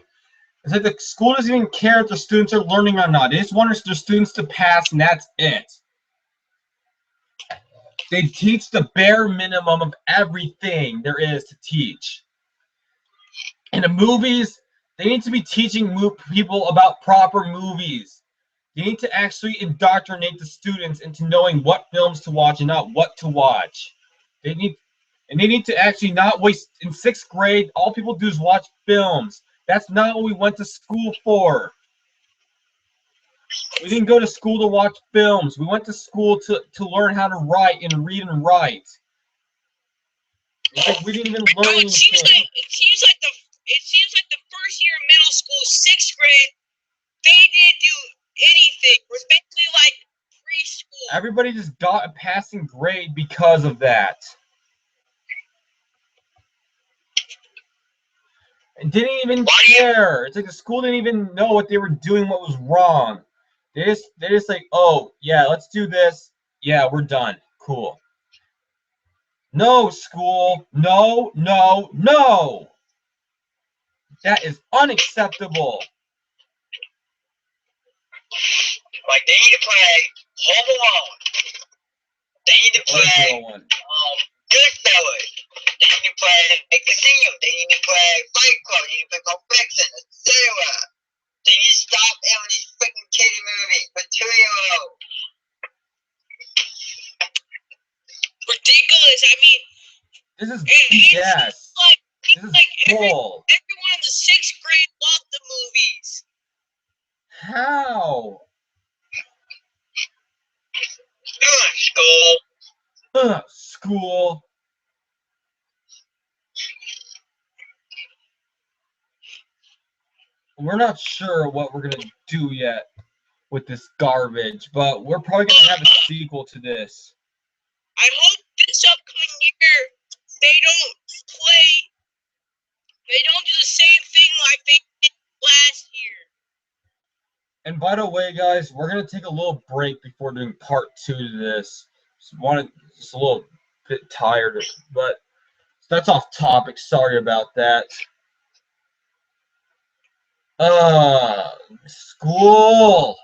It's like the school doesn't even care if the students are learning or not. They just want their students to pass, and that's it. They teach the bare minimum of everything there is to teach. In the movies, they need to be teaching people about proper movies. They need to actually indoctrinate the students into knowing what films to watch and not what to watch. They need to actually not waste. In 6th grade, all people do is watch films. That's not what we went to school for. We didn't go to school to watch films. We went to school to learn how to write and read and write. It's like we didn't even learn anything. It seems like the first year of middle school, 6th grade, they didn't do anything. It was basically like preschool. Everybody just got a passing grade because of that. And didn't even care. It's like the school didn't even know what they were doing, what was wrong. They just like, oh yeah, let's do this. Yeah, we're done. Cool. No, school. No, no, no. That is unacceptable. Like, they need to play Home Alone. They need to play Goodfellas. They need to play Casino. They need to play Fight Club. They need to play Pulp Fiction, etc. They need to stop having these freaking kiddie movies for 2-year-olds. Ridiculous. I mean, this is BS. This is bull. Everyone in the 6th grade loved the movies. How? School. School. We're not sure what we're gonna do yet with this garbage, but we're probably gonna have a sequel to this. I hope this upcoming year they don't do the same thing like they did last year. And by the way, guys, we're gonna take a little break before doing part 2 to this. Just a little bit tired, but that's off topic. Sorry about that. School.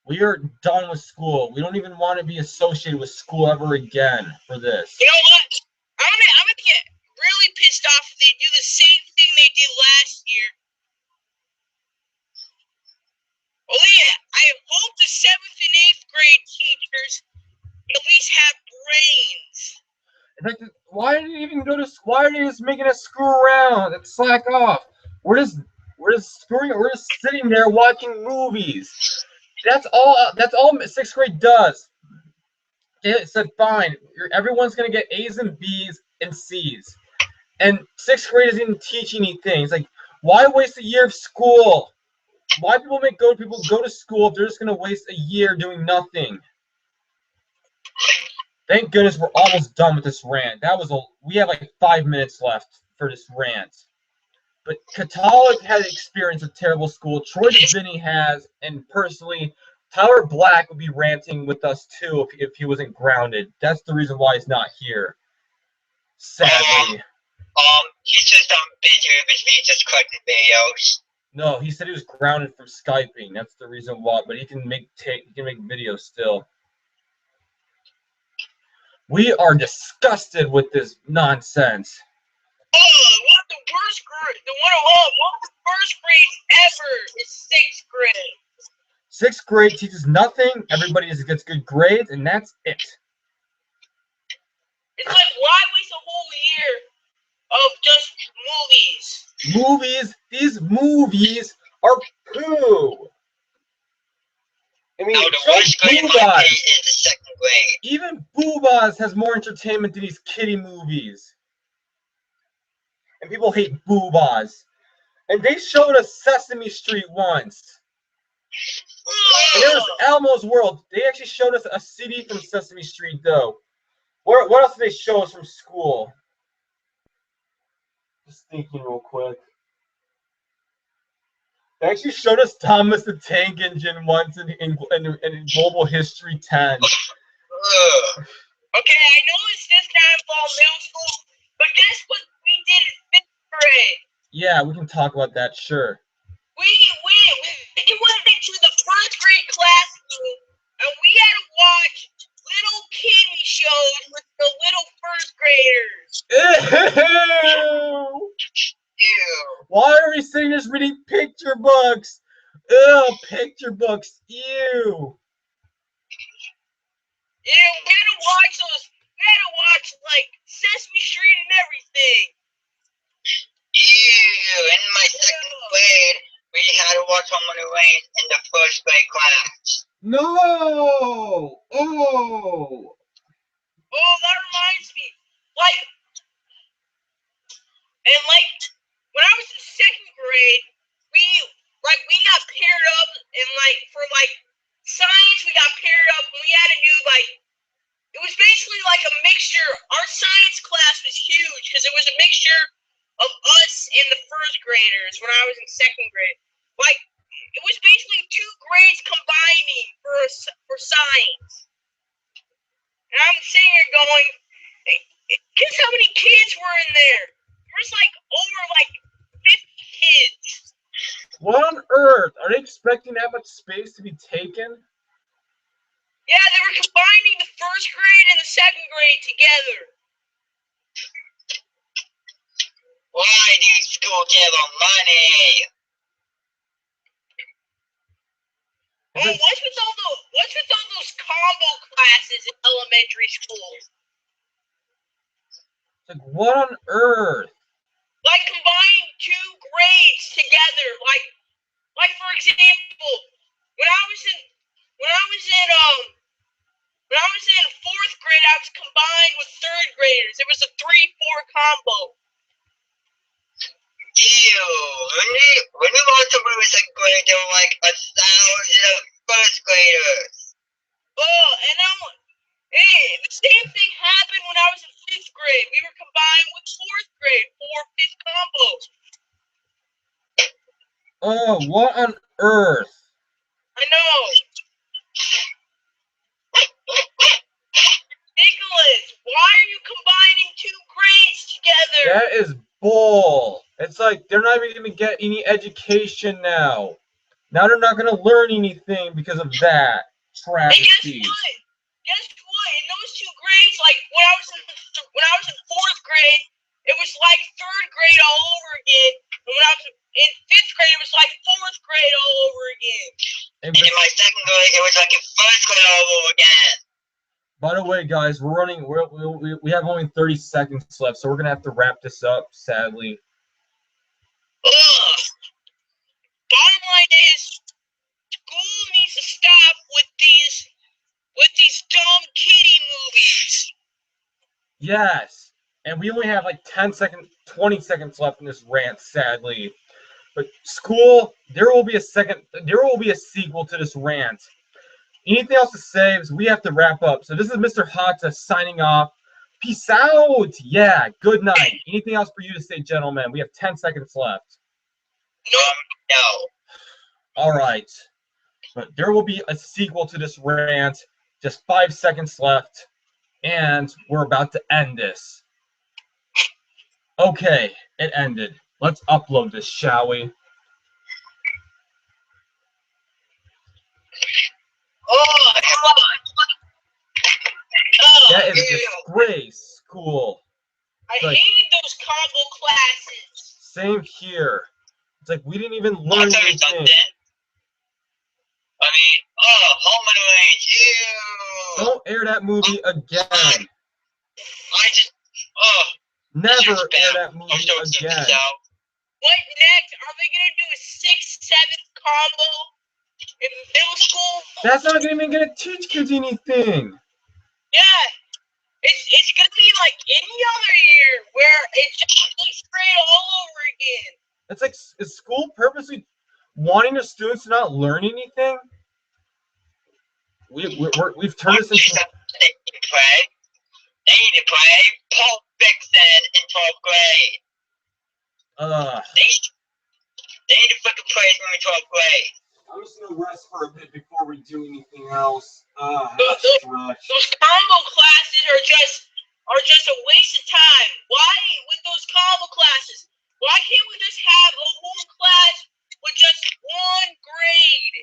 We are done with school. We don't even want to be associated with school ever again for this. You know what? I'm gonna get really pissed off if they do the same thing they did last year. Oh yeah, I hope the 7th and 8th grade teachers at least have brains. In fact, why did they even go to? Why are they just making us screw around and slack off? We're just sitting there watching movies. That's all 6th grade does. They said, fine, everyone's gonna get A's and B's and C's. And 6th grade doesn't even teach anything. It's like, Why waste a year of school? Why people go to school if they're just gonna waste a year doing nothing? Thank goodness we're almost done with this rant. We have like 5 minutes left for this rant. But Catholic had experience with terrible school. Troy's Vinny has, and personally, Tyler Black would be ranting with us too if he wasn't grounded. That's the reason why he's not here. Sadly. He's just on busy with me just collecting videos. No, he said he was grounded from Skyping. That's the reason why. But he can make videos still. We are disgusted with this nonsense. One of the worst grades ever is 6th grade. 6th grade teaches nothing. Everybody gets good grades, and that's it. It's like, why waste a whole year of just movies? These movies are poo. I mean, the worst grade in my opinion is the 2nd grade. Even Boobas has more entertainment than these kiddie movies. And people hate Boobas. And they showed us Sesame Street once. And there was Elmo's World. They actually showed us a CD from Sesame Street, though. What else did they show us from school? Just thinking real quick. They actually showed us Thomas the Tank Engine once in Global History 10. Okay, I know it's this kind of fall middle school, but guess what we did in 5th grade? Yeah, we can talk about that, sure. We went into the 1st grade classroom, and we had to watch little kiddie shows with the little 1st graders. Ew. Why are we sitting just reading picture books? Ew, picture books. Ew. Yeah, we had to watch like Sesame Street and everything. Ew, in my 2nd grade, we had to watch Home on the Range in the 1st grade class. No! Oh, that reminds me. When I was in 2nd grade, we got paired up, and for science we got paired up, and we had to do it was basically like a mixture. Our science class was huge because it was a mixture of us and the 1st graders when I was in 2nd grade. It was basically 2 grades combining for science. And I'm sitting here going, hey, guess how many kids were in there? There was over 50 kids. what on earth? Are they expecting that much space to be taken? Yeah, they were combining the 1st grade and the 2nd grade together. Why do schools give them money? What's with all those combo classes in elementary schools? Like, what on earth? Combining 2 grades together. For example, when I was in 4th grade, I was combined with 3rd graders. It was a 3-4 combo. Ew, when we went to the 2nd grade, there were 1,000 of 1st graders. The same thing happened when I was in 5th grade. We were combined with 4th grade, 4-5 combos. Oh, what on earth? I know. Nicholas, why are you combining 2 grades together? That is bull. It's like they're not even going to get any education now. Now they're not going to learn anything because of that travesty. Guess what? In those 2 grades, when I was in 4th grade, it was 3rd grade all over again. And when I was in 5th grade, it was 4th grade all over again. And in my 2nd grade, it was in 1st grade all over again. By the way, guys, we have only 30 seconds left, so we're gonna have to wrap this up, sadly. Ugh. Bottom line is, school needs to stop with these dumb kiddie movies. Yes, and we only have 20 seconds left in this rant, sadly. But school, there will be a sequel to this rant. Anything else to say? Because we have to wrap up. So this is Mr. Hata signing off. Peace out. Yeah, good night. Anything else for you to say, gentlemen? We have 10 seconds left. No. All right. But there will be a sequel to this rant. Just 5 seconds left. And we're about to end this. Okay, it ended. Let's upload this, shall we? Oh, come on. Oh, That is a disgrace, school. I Like, hated those combo classes. Same here. It's like we didn't even I'll learn tell you anything. something. I mean, home and away, ew. Don't air that movie again. I just, Never air that movie I'm still keeping again. this out. What next? Are they gonna do a 6-7 combo in middle school? That's not even gonna teach kids anything. Yeah. It's gonna be like any other year where it's just 6th grade all over again. It's like, is school purposely wanting the students to not learn anything? We've turned this into. They need to play Pulp Fiction in 12th grade. They need to fucking play it in 12th grade. I'm just gonna rest for a bit before we do anything else. Those combo classes are just a waste of time. Why with those combo classes? Why can't we just have a whole class with just one grade?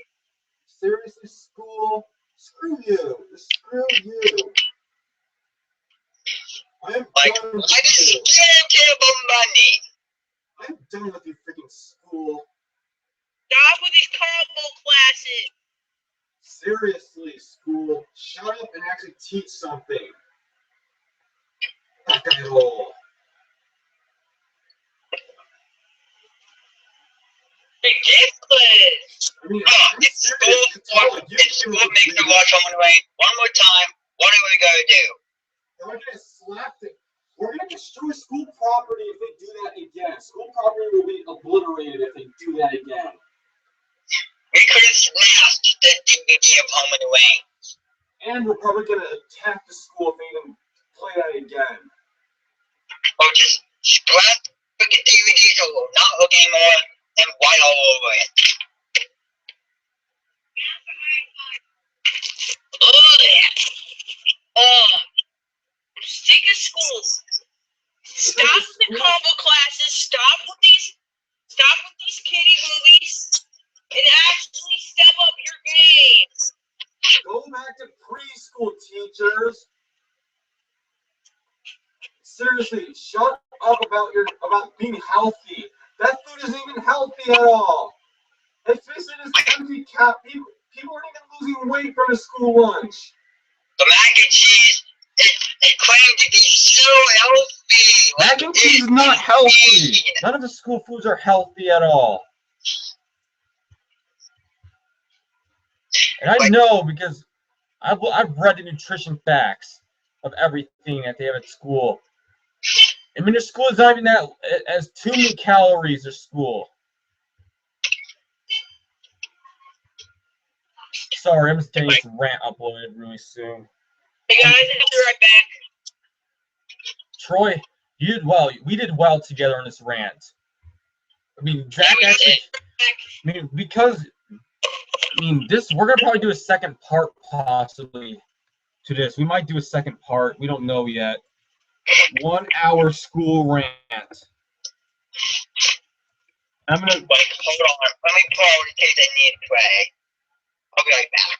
Seriously, school? Screw you. Screw you. I am done with I just you. can't care about money. I'm done with you freaking school. Stop with these combo classes. Seriously, school. Shut up and actually teach something. Not at all. Ridiculous. I mean, It's school makes me watch home and away one more time. What are we gonna do? We're gonna slap it. We're gonna destroy school property if they do that again. School property will be obliterated if they do that again. We could have smashed the DVD of home and away. And we're probably gonna attack the school if they even play that again. Or just scrap the DVD so we're not looking more and white all over it. Stick to school. Stop with the combo classes. Stop with these kiddie movies, and actually step up your game. Go back to preschool, teachers. Seriously, shut up about being healthy. That food isn't even healthy at all. It's basically just empty cap. People aren't even losing weight from a school lunch. The mac and cheese, it claimed to be so healthy. Mac and cheese is not healthy. None of the school foods are healthy at all. And I know because I've read the nutrition facts of everything that they have at school. I mean, their school is not even that as too many calories. Their school. Sorry, I'm just getting this rant uploaded really soon. Hey guys, I'll be right back. Troy, you did well. We did well together on this rant. I mean, Zach actually. I mean, because. I mean, we're gonna probably do a second part possibly to this. We might do a second part. We don't know yet. 1 hour school rant. I'm gonna. Wait, hold on. Let me pause in case I need to play. I'll be right back.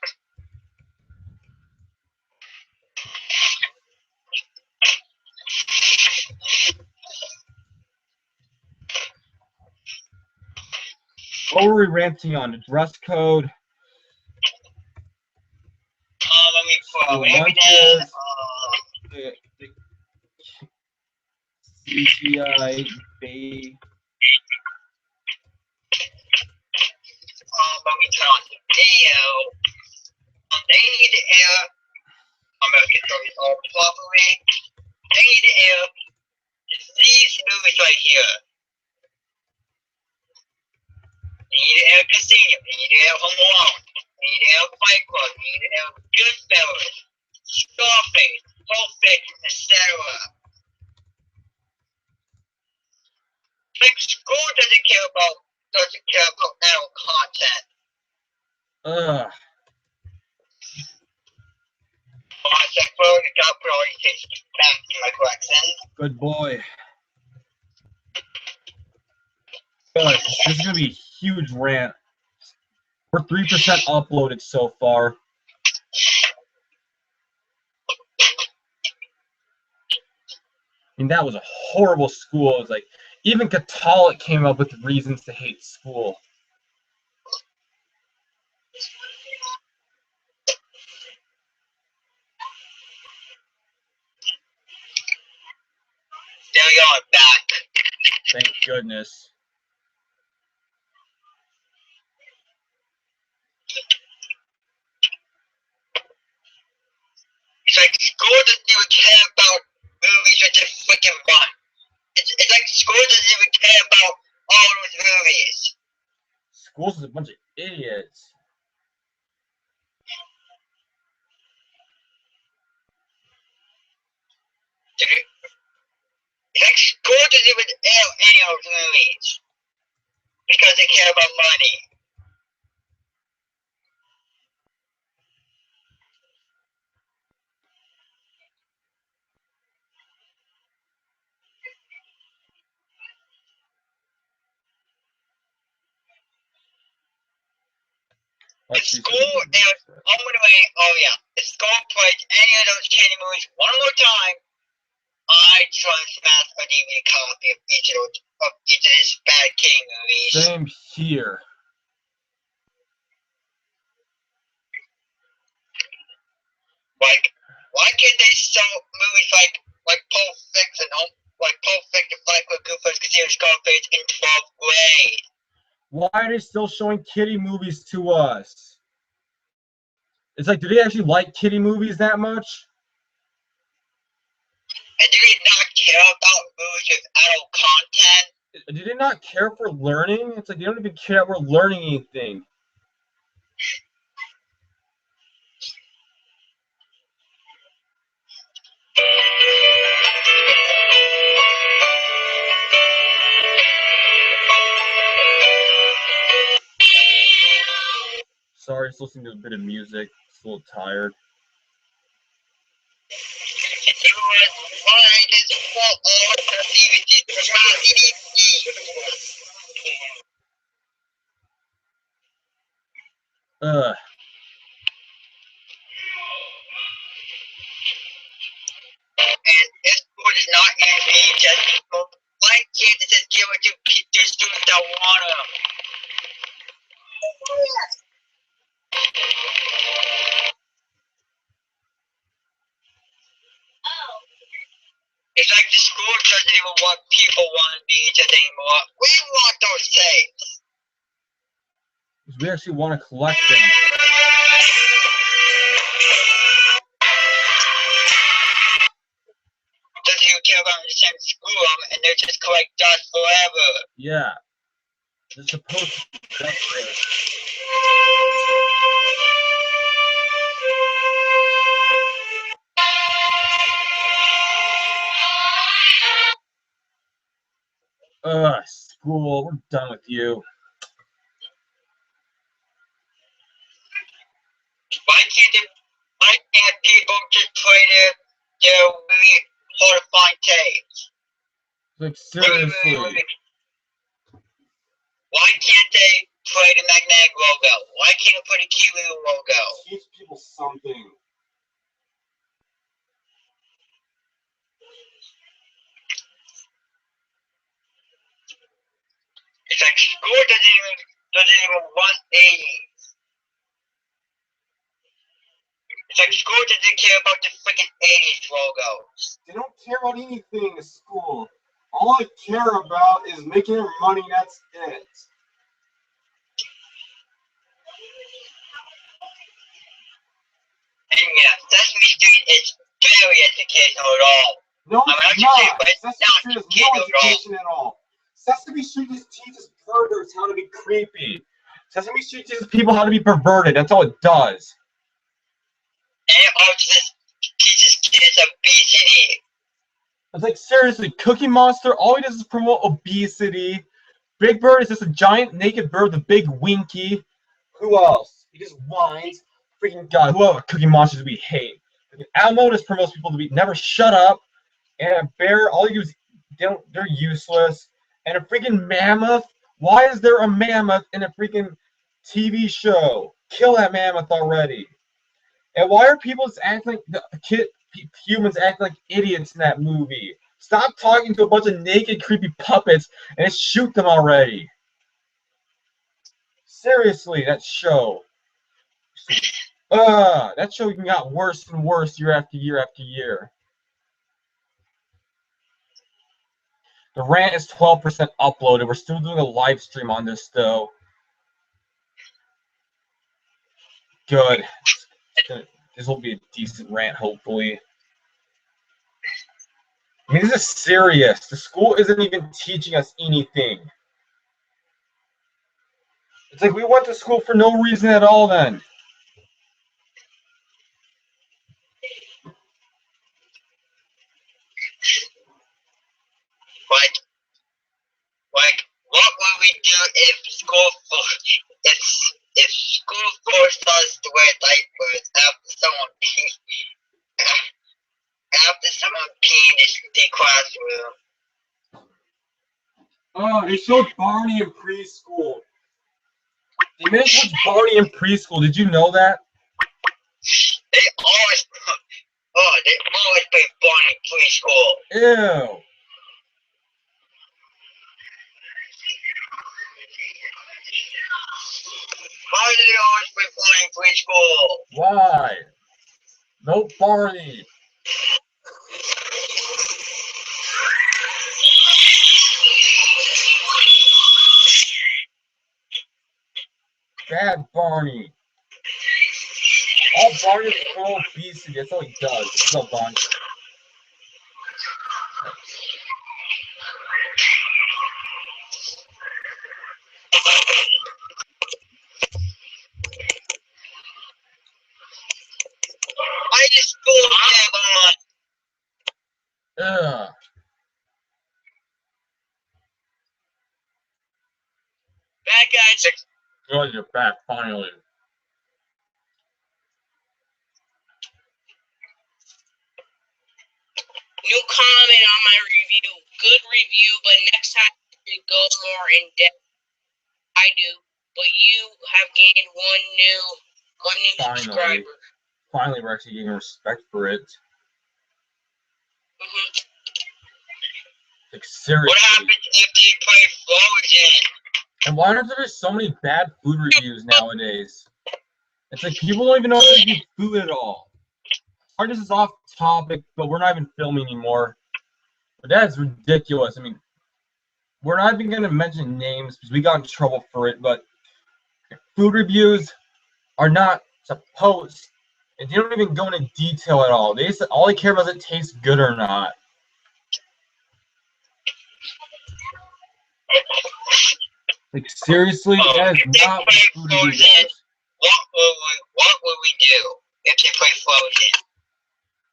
What were we ranting on? The dress code. Let me pause. Lunches. The CGI baby. Let me turn on the video. They need to air. I'm going to control this all properly. They need to air these movies right here. need to have Casino. They need to have Home Alone. They need to have Fight Club. They need to have Goodfellas, Scarface, Pulp Fiction, etc. Like school doesn't care about adult content. Good boy. Good. This is gonna be a huge rant. We're 3% uploaded so far. I mean, that was a horrible school. It was like even Catholic came up with reasons to hate school. There we are, back. Thank goodness. It's like school doesn't even care about movies that just freaking run. It's like school doesn't even care about all those movies. School's is a bunch of idiots. It's like school doesn't even air any of those movies because they care about money. If school airs, if school plays any of those kiddie movies one more time, I try to smash a DVD copy of each of these bad kiddie movies. Same here. Like, why can't they sell movies like Pulp Fiction, Fight Club, Goodfellas, Casino, Scarface in 12th grade? Why are they still showing kiddie movies to us? It's like, do they actually like kiddie movies that much? And do they not care about movies with adult content? Do they not care for learning? It's like they don't even care that we're learning anything. Sorry, just listening to a bit of music. Just a little tired. Ugh. And if school does not use me, just people, why can't they just give it to their students that want them? It's like the school doesn't even want people want to be just anymore. We want those tapes. We actually want to collect them. Doesn't even care about understanding school, and they just collect dust forever. Yeah. They're supposed to be separate. School, we're done with you. Why can't people just play their really hard to find tapes? Like, seriously. Why can't they play the magnetic logo? Why can't they put a Kiwi logo? Teach people something. It's like school doesn't even want 80s. It's like school doesn't care about the freaking 80s logos. They don't care about anything in school. All they care about is making their money, that's it. And yeah, Sesame Street is very educational at all. No, it's not. Sesame Street has no education at all. Sesame Street just teaches perverts how to be creepy. Sesame Street teaches people how to be perverted. That's all it does. And it also teaches kids obesity. It's like, seriously, Cookie Monster, all he does is promote obesity. Big Bird is just a giant naked bird with a big winky. Who else? He just whines. Freaking God, who else? Cookie Monsters do we hate? Elmo just promotes people to be never shut up. And a bear, all you do is they're useless. And a freaking mammoth. Why is there a mammoth in a freaking TV show? Kill that mammoth already. And why are people just acting like humans acting like idiots in that movie? Stop talking to a bunch of naked, creepy puppets and just shoot them already. Seriously, that show. That show got worse and worse year after year after year. The rant is 12% uploaded. We're still doing a live stream on this, though. Good. This will be a decent rant, hopefully. I mean, this is serious. The school isn't even teaching us anything. It's like we went to school for no reason at all then. Like, what would we do if school forced us to wear diapers after someone peed in the classroom? Oh, they showed Barney in preschool. They made us watch Barney in preschool. Did you know that? They always play Barney in preschool. Ew. Why do they always play Barney in preschool? Why? No Barney. Bad Barney. All Barney is pro obesity. That's all he does. That's all Barney. I just school tab on. Ugh. Bad guys. Good, you're back, finally. New comment on my review. Good review, but next time you go more in depth. I do, but you have gained one new subscriber. Finally, we're actually getting respect for it. Like, seriously. What happens if they play Frozen? And why are there so many bad food reviews nowadays? It's like people don't even know how to eat food at all. Sorry, this is off topic, but we're not even filming anymore. But that's ridiculous. I mean, we're not even going to mention names because we got in trouble for it, but food reviews are not supposed, and they don't even go into detail at all. All they care about is it tastes good or not. Like, seriously, that is not what food review does. What would we do if they play Frozen?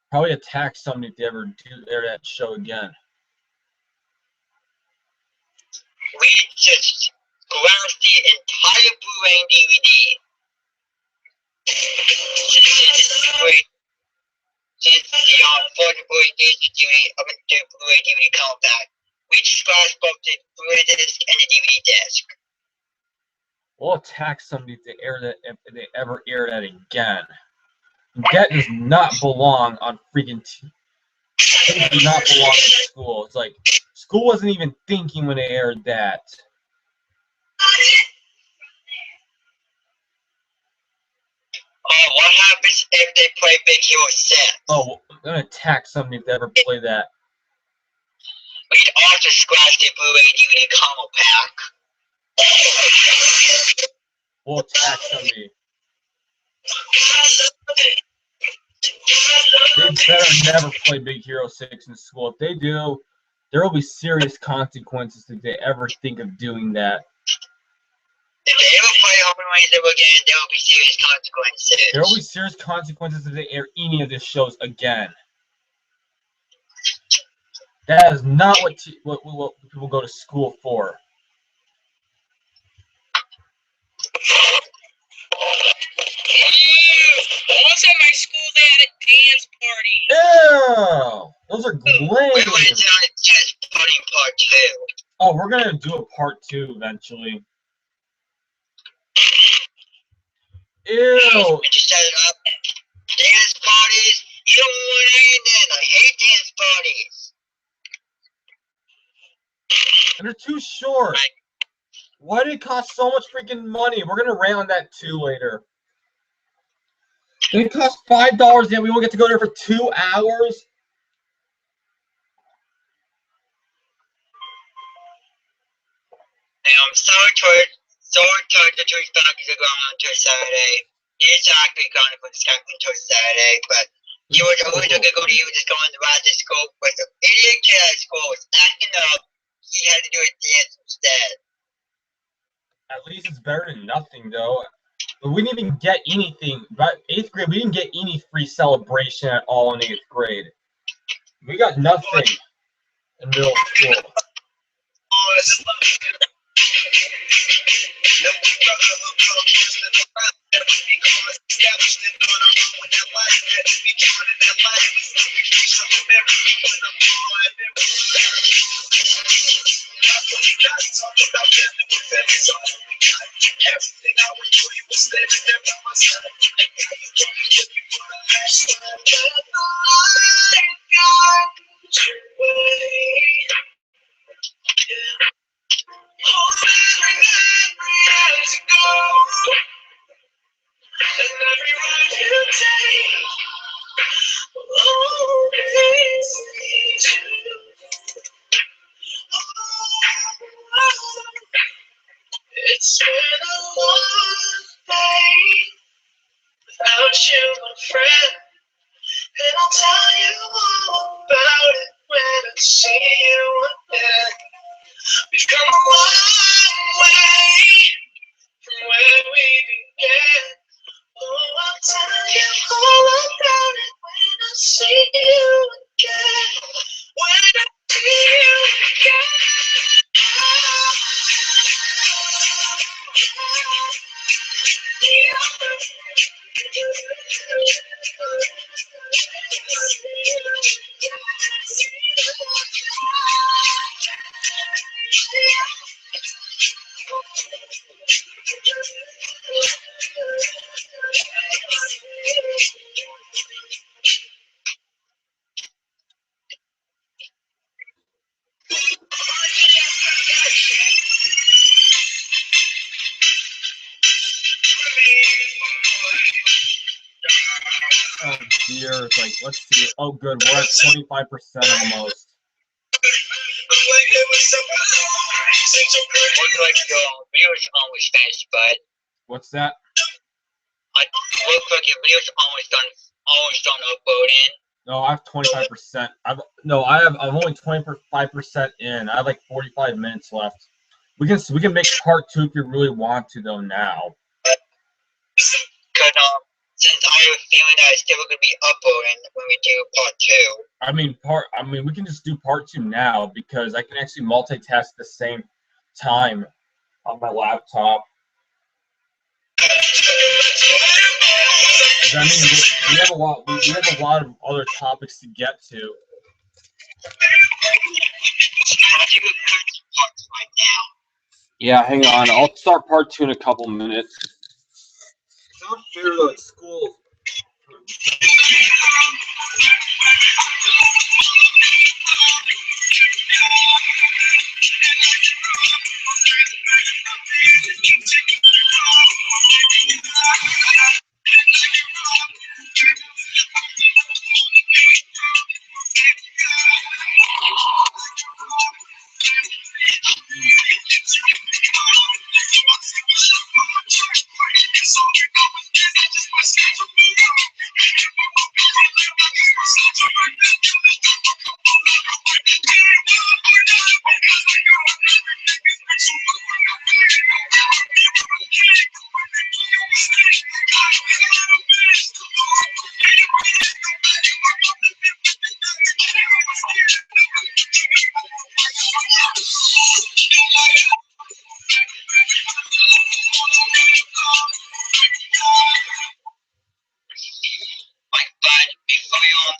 Probably attack somebody if they ever do air that show again. We just glass the entire Blu-ray and DVD. Since the 40 Blu-ray DVD compact, we just glass both the Blu-ray disc and the DVD disc. We'll attack somebody if they ever air that again. That does not belong on freaking it does not belong in school. It's like school wasn't even thinking when they aired that. Oh, what happens if they play Big Hero 6? Oh, I'm gonna attack somebody if they ever play that. We'd also scratch the Blu-ray DVD combo pack. We'll attack somebody. They better never play Big Hero 6 in school. If they do, there will be serious consequences if they ever think of doing that. If they ever play open ways ever again, there will be serious consequences. There will be serious consequences if they air any of these shows again. That is not what people go to school for. Once at my school, they had a dance party. Ew! Those are lame. We're on a dance party part 2. Oh, we're gonna do a part 2 eventually. Ew! We just set it up. Dance parties. You don't want to end them. I hate dance parties. And they're too short. Why did it cost so much freaking money? We're gonna rant on that too later. It cost $5, yet we won't get to go there for 2 hours. I'm sorry to choose back to go on to Saturday. It's actually gone for the second until Saturday, but you were always going to go to you just going to ride to school with the idiot kid at school was acting up. He had to do a dance instead. At least it's better than nothing, though. But we didn't even get anything. But 8th grade, we didn't get any free celebration at all in 8th grade. We got nothing in middle school. It's been a long day without you, my friend, and I'll tell you all about it when I see you again. We've come a long way from where we began. Oh, I'll tell you all about it when I see you again. When I see you again. Oh dear, it's like, let's see. Oh good, we're at 25% almost. Video's almost finished, but What's that? real quick, your video's almost done uploading. No, I have 25%. I'm only 25% in. I have like 45 minutes left. We can make part 2 if you really want to though now. Cause since I have a feeling that it's still gonna be uploading when we do part 2. We can just do part 2 now because I can actually multitask at the same time on my laptop. I mean, we have a lot of other topics to get to. Yeah, hang on. I'll start part 2 in a couple minutes. It's not fair though at school.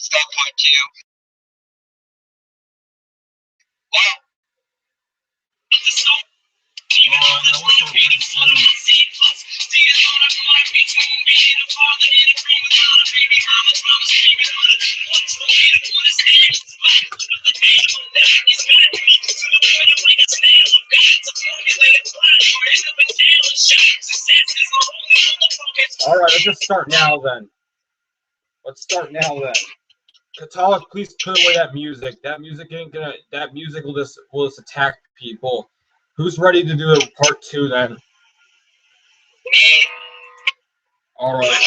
start part 2. Wow. All right, let's just start now then. Let's start now then. Katala, please put away that music. That music ain't gonna. That music will just attack people. Who's ready to do part 2 then? All right.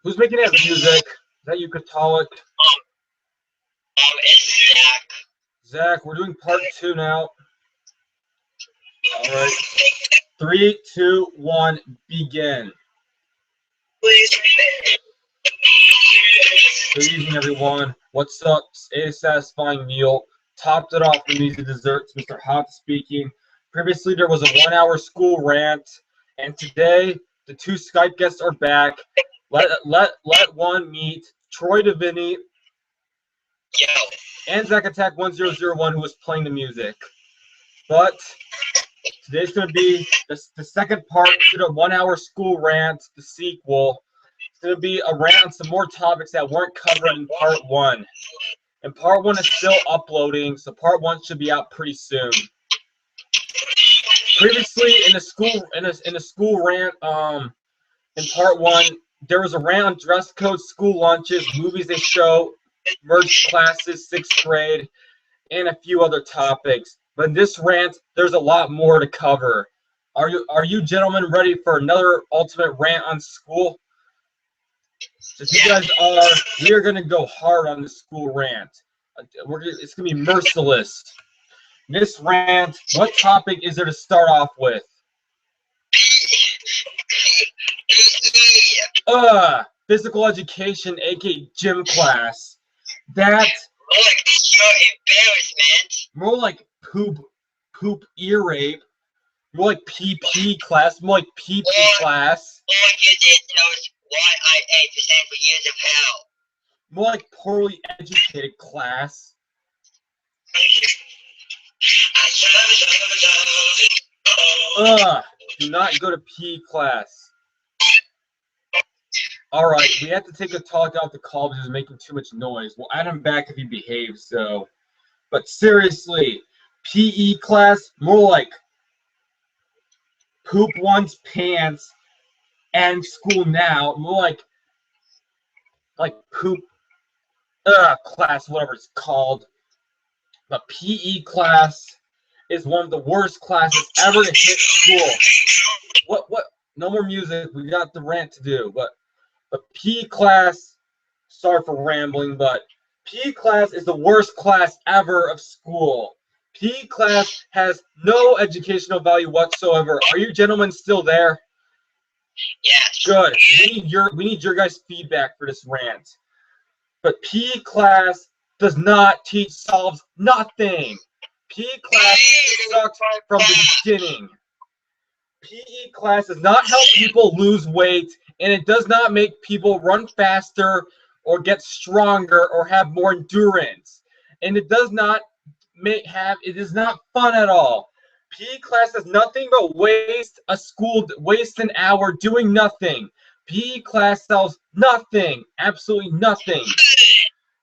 Who's making that music? Is that you, Katala? It's Zach. Zach, we're doing part 2 now. All right. 3, 2, 1, begin. Good evening, everyone. What's up? A satisfying meal. Topped it off with these desserts. Mr. Hot speaking. Previously, there was a 1-hour school rant, and today the 2 Skype guests are back. Let one meet Troy Davini and Zach Attack 1001, who was playing the music. But today's going to be the second part to the 1-hour school rant, the sequel. It's going to be a rant on some more topics that weren't covered in part 1. And part 1 is still uploading, so part 1 should be out pretty soon. Previously, in the school rant, in part 1, there was a rant on dress code, school lunches, movies they show, merged classes, 6th grade, and a few other topics. But in this rant, there's a lot more to cover. Are you gentlemen ready for another ultimate rant on school? So if you guys are, we are going to go hard on the school rant. It's going to be merciless. This rant, what topic is there to start off with? Physical education, aka gym class. That more like poop ear rape. More like PP class. More like PP class. More like poorly educated class. Do not go to PE class. Alright, we have to take a talk out the call because he's making too much noise. We'll add him back if he behaves, so. But seriously, PE class, more like poop one's pants and school now. More like poop class, whatever it's called. But PE class is one of the worst classes ever to hit school. What? No more music. We got the rant to do. But PE class, sorry for rambling, but PE class is the worst class ever of school. PE class has no educational value whatsoever. Are you gentlemen still there? Yes. Good. We need your guys' feedback for this rant. But PE class does not teach, solves nothing. PE class sucks from the beginning. PE class does not help people lose weight, and it does not make people run faster or get stronger or have more endurance. And it does not it is not fun at all. PE class does nothing but waste an hour doing nothing. PE class sells nothing, absolutely nothing.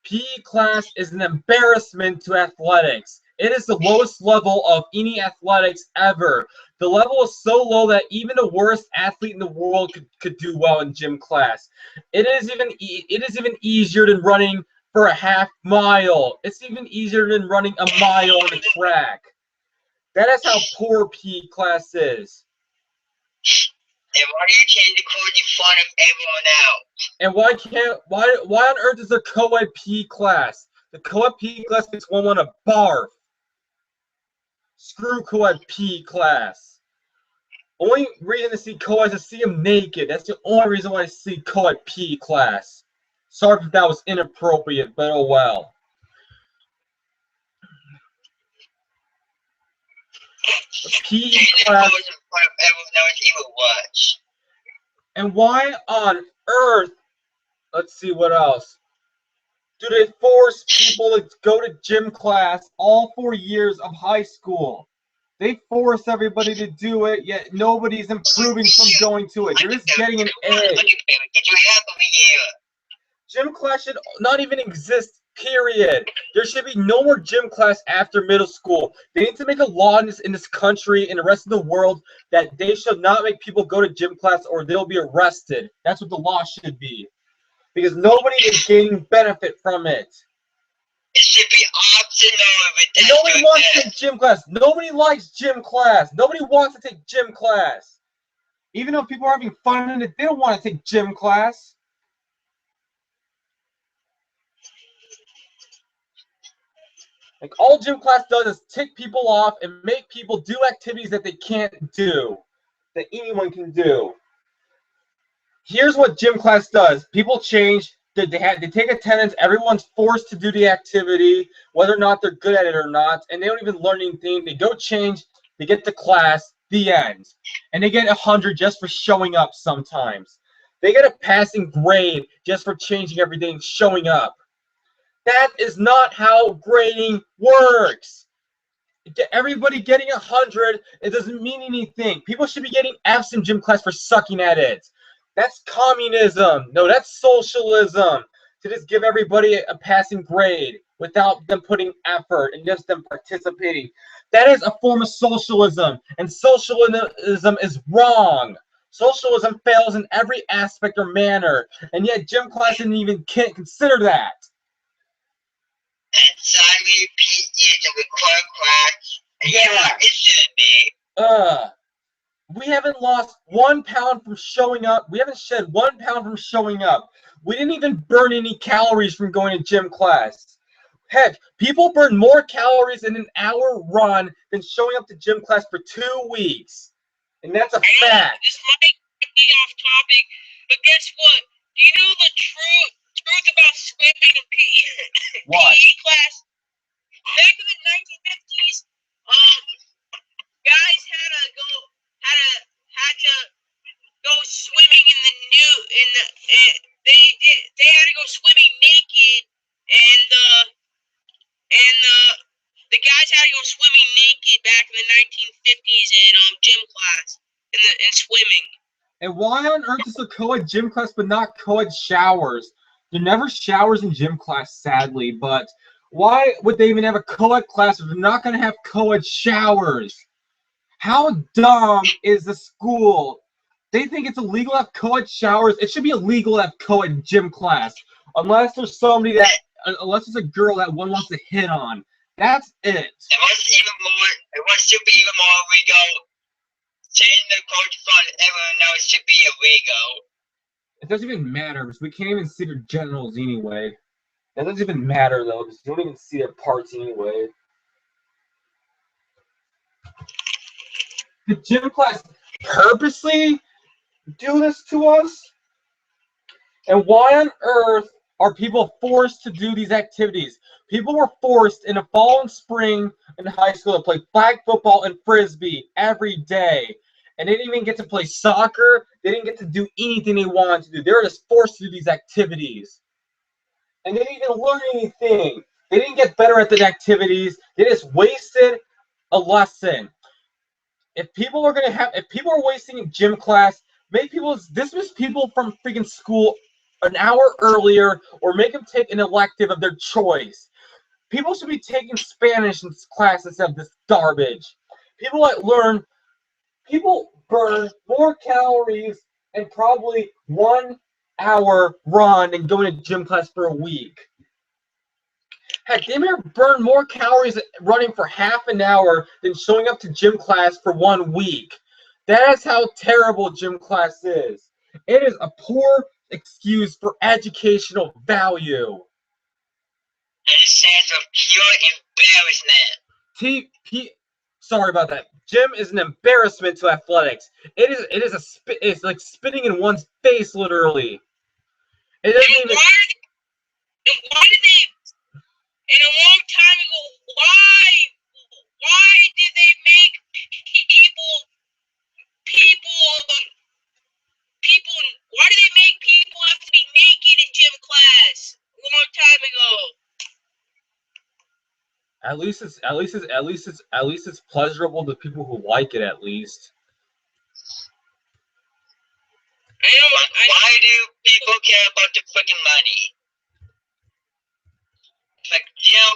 PE class is an embarrassment to athletics. It is the lowest level of any athletics ever. The level is so low that even the worst athlete in the world could do well in gym class. It is even easier than running for a half mile. It's even easier than running a mile on a track. That is how poor PE class is. And why do you change the code in front of everyone else? And why on earth is there co-ed PE class? The co-ed PE class makes one want to barf. Screw co-ed PE class. Only reason to see co-ed is to see them naked. That's the only reason why I see co-ed PE class. Sorry if that was inappropriate, but oh well. The PE class. And why on earth? Let's see what else. Do they force people to go to gym class all 4 years of high school? They force everybody to do it, yet nobody's improving from going to it. They're just getting an A. Did you have a year? Gym class should not even exist, period. There should be no more gym class after middle school. They need to make a law in this country and the rest of the world that they should not make people go to gym class or they'll be arrested. That's what the law should be. Because nobody is gaining benefit from it. It should be optional. And nobody wants to take gym class. Nobody likes gym class. Nobody wants to take gym class. Even though people are having fun in it, they don't want to take gym class. Like, all gym class does is tick people off and make people do activities that they can't do, that anyone can do. Here's what gym class does. People change. They take attendance. Everyone's forced to do the activity, whether or not they're good at it or not, and they don't even learn anything. They go change. They get to class. The end. And they get 100 just for showing up sometimes. They get a passing grade just for changing everything, showing up. That is not how grading works. Everybody getting 100, it doesn't mean anything. People should be getting F's in gym class for sucking at it. That's communism. No, that's socialism. To just give everybody a passing grade without them putting effort and just them participating. That is a form of socialism, and socialism is wrong. Socialism fails in every aspect or manner, and yet gym class can't consider that. And so I repeat you to record class. Yeah, it should be. We haven't lost 1 pound from showing up. We haven't shed 1 pound from showing up. We didn't even burn any calories from going to gym class. Heck, people burn more calories in an hour run than showing up to gym class for 2 weeks. And that's a fact. This might be off topic, but guess what? Do you know the truth about swimming in PE class? Back in the 1950s, guys had to go swimming they had to go swimming naked, and the guys had to go swimming naked back in the 1950s in gym class in swimming. And why on earth is there co-ed gym class but not co-ed showers? There are never showers in gym class, sadly, but why would they even have a co-ed class if they're not going to have co-ed showers? How dumb is the school? They think it's illegal to have co-ed showers. It should be illegal to have co-ed gym class. Unless there's unless there's a girl that one wants to hit on. That's it. It should be even more illegal. Change the coach fund, everyone knows it should be illegal. It doesn't even matter because we can't even see their genitals anyway. That doesn't even matter though because you don't even see their parts anyway. The gym class purposely do this to us? And why on earth are people forced to do these activities? People were forced in the fall and spring in high school to play flag football and frisbee every day. And they didn't even get to play soccer. They didn't get to do anything they wanted to do. They were just forced to do these activities. And they didn't even learn anything. They didn't get better at the activities. They just wasted a lesson. If people are wasting gym class, dismiss people from freaking school an hour earlier or make them take an elective of their choice. People should be taking Spanish in class instead of this garbage. People burn more calories in probably 1 hour run than going to gym class for a week. Heck, they may burn more calories running for half an hour than showing up to gym class for 1 week. That's how terrible gym class is. It is a poor excuse for educational value. And it stands for pure embarrassment. Sorry about that. Gym is an embarrassment to athletics. It's like spitting in one's face, literally. It doesn't even. Why did they? And a long time ago, why did they make why did they make people have to be naked in gym class a long time ago? At least it's pleasurable to people who like it. At least. Why do people care about the freaking money? Like gym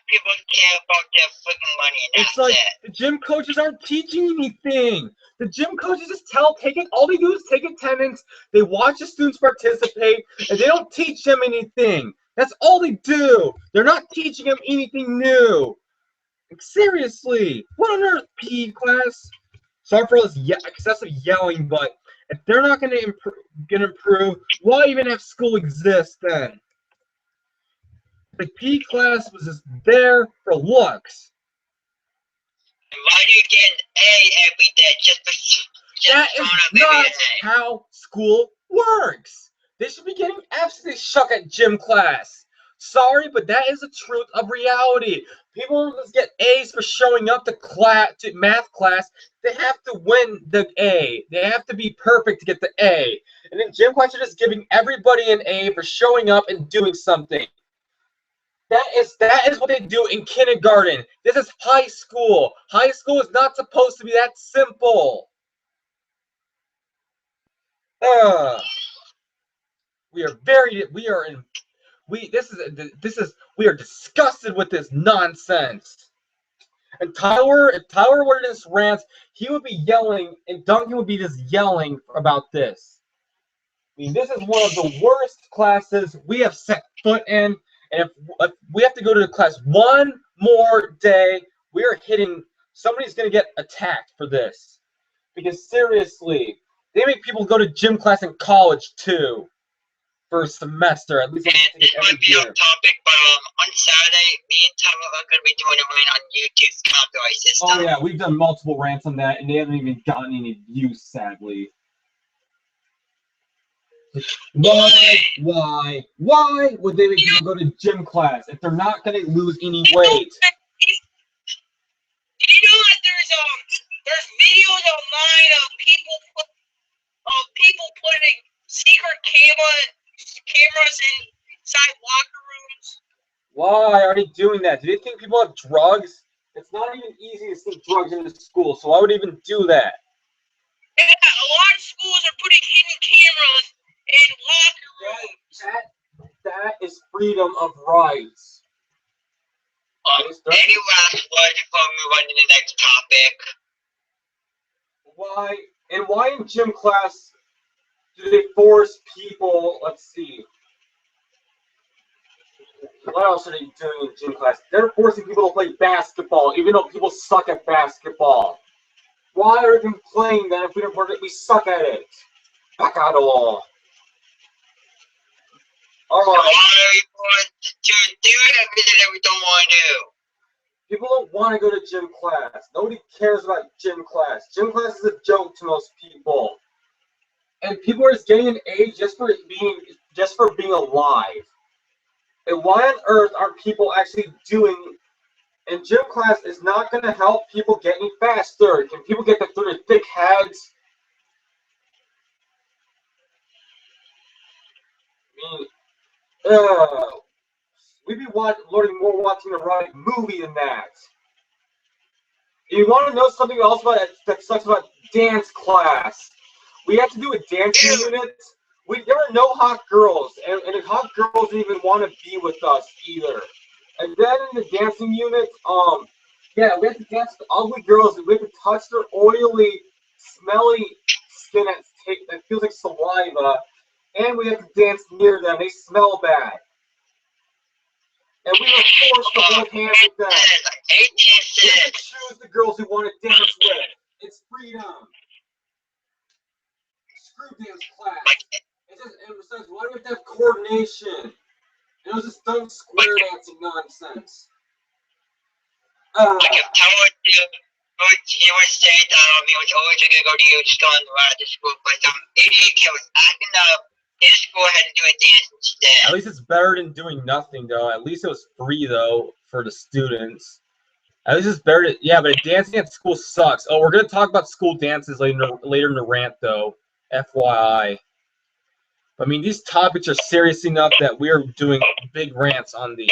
people care about their freaking money, and It's like the gym coaches aren't teaching anything. The gym coaches just all they do is take attendance, they watch the students participate, and they don't teach them anything. That's all they do. They're not teaching them anything new. Like, seriously, what on earth, PE class? Sorry for all this excessive yelling, but if they're not going to improve, why even have school exist then? The PE class was just there for looks. Why do you get an A every day That is not how school works. They should be getting F's. They suck at gym class. Sorry, but that is the truth of reality. People don't just get A's for showing up to math class. They have to win the A. They have to be perfect to get the A. And in gym class, you're just giving everybody an A for showing up and doing something. That is what they do in kindergarten. This is high school. High school is not supposed to be that simple. We are disgusted with this nonsense. And if Tyler were in this rant, he would be yelling, and Duncan would be just yelling about this. I mean, this is one of the worst classes we have set foot in. And if we have to go to class one more day, somebody's going to get attacked for this. Because seriously, they make people go to gym class in college too for a semester. At least this might be off topic, but on Saturday, me and Tyler are going to be doing a rant on YouTube's copyright system. Oh yeah, we've done multiple rants on that, and they haven't even gotten any views, sadly. Why would they make people go to gym class if they're not going to lose any weight? Do you know that there's videos online of people putting secret cameras inside locker rooms? Why are they doing that? Do they think people have drugs? It's not even easy to sneak drugs into school, so why would they even do that? Yeah, a lot of schools are putting hidden cameras in locker rooms. That is freedom of rights. Any last words before we move on to the next topic? Why in gym class do they force people? Let's see. What else are they doing in gym class? They're forcing people to play basketball, even though people suck at basketball. Why are we even playing that if we suck at it? Back out all. All right. Why are we going to do everything that we don't want to do? People don't want to go to gym class. Nobody cares about gym class. Gym class is a joke to most people. And people are just getting an A just for being alive. And why on earth are people actually doing? And gym class is not going to help people get any faster. Can people get through their thick heads? I mean, we'd be learning more watching the right movie than that. You want to know something else that sucks about dance class? We have to do a dancing unit. There are no hot girls, and the hot girls didn't even want to be with us either. And then in the dancing unit, we have to dance with ugly girls, and we have to touch their oily, smelly skin that feels like saliva, and we have to dance near them. They smell bad. And we were forced to hold hands with them. We have to choose the girls we want to dance with. It's freedom. Screw dance class. Besides, why do we have to have coordination? It was just dumb square dancing nonsense. Like if he was saying that he was always going to go to youth school and ride the school, but some idiot kid was acting up. His school had to do a dance instead. At least it's better than doing nothing, though. At least it was free, though, for the students. At least it's better. Yeah, but dancing at school sucks. Oh, we're going to talk about school dances later in the rant, though. FYI. I mean, these topics are serious enough that we are doing big rants on these.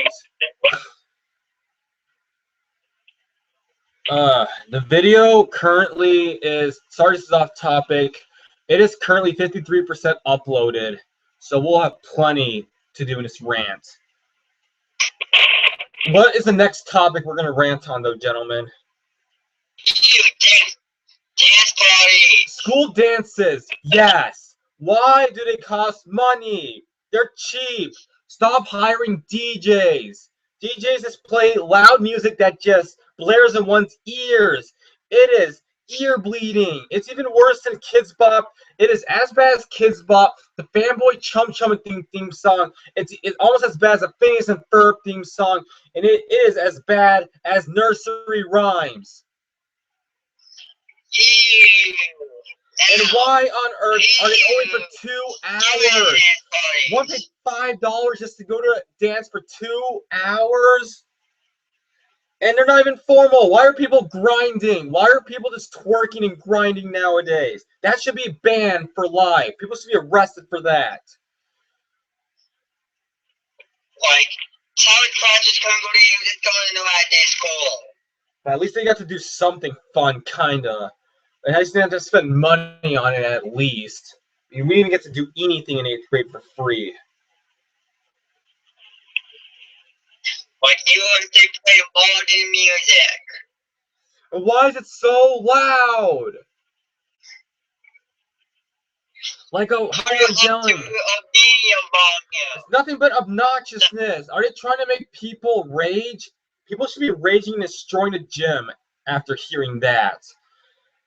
The video currently is, sorry this is off topic, it is currently 53% uploaded, so we'll have plenty to do in this rant. What is the next topic we're going to rant on, though, gentlemen? Dance parties. School dances, yes. Why do they cost money? They're cheap. Stop hiring DJs. DJs just play loud music that just blares in one's ears. It is ear bleeding. It's even worse than Kids Bop. It is as bad as Kids Bop. The Fanboy Chum Chum theme song. It's almost as bad as a Phineas and Ferb theme song. And it is as bad as nursery rhymes. Ew. And why on earth are they only for 2 hours? Want to pay $5 just to go to a dance for 2 hours? And they're not even formal. Why are people grinding? Why are people just twerking and grinding nowadays? That should be banned for life. People should be arrested for that. Like, college classes can't go to you, just going to at their school. But at least they got to do something fun, kinda. And I just didn't have to spend money on it at least. I mean, we didn't get to do anything in 8th grade for free. Like, they play modern music. And why is it so loud? Like how they're yelling. It's nothing but obnoxiousness. Are they trying to make people rage? People should be raging and destroying the gym after hearing that.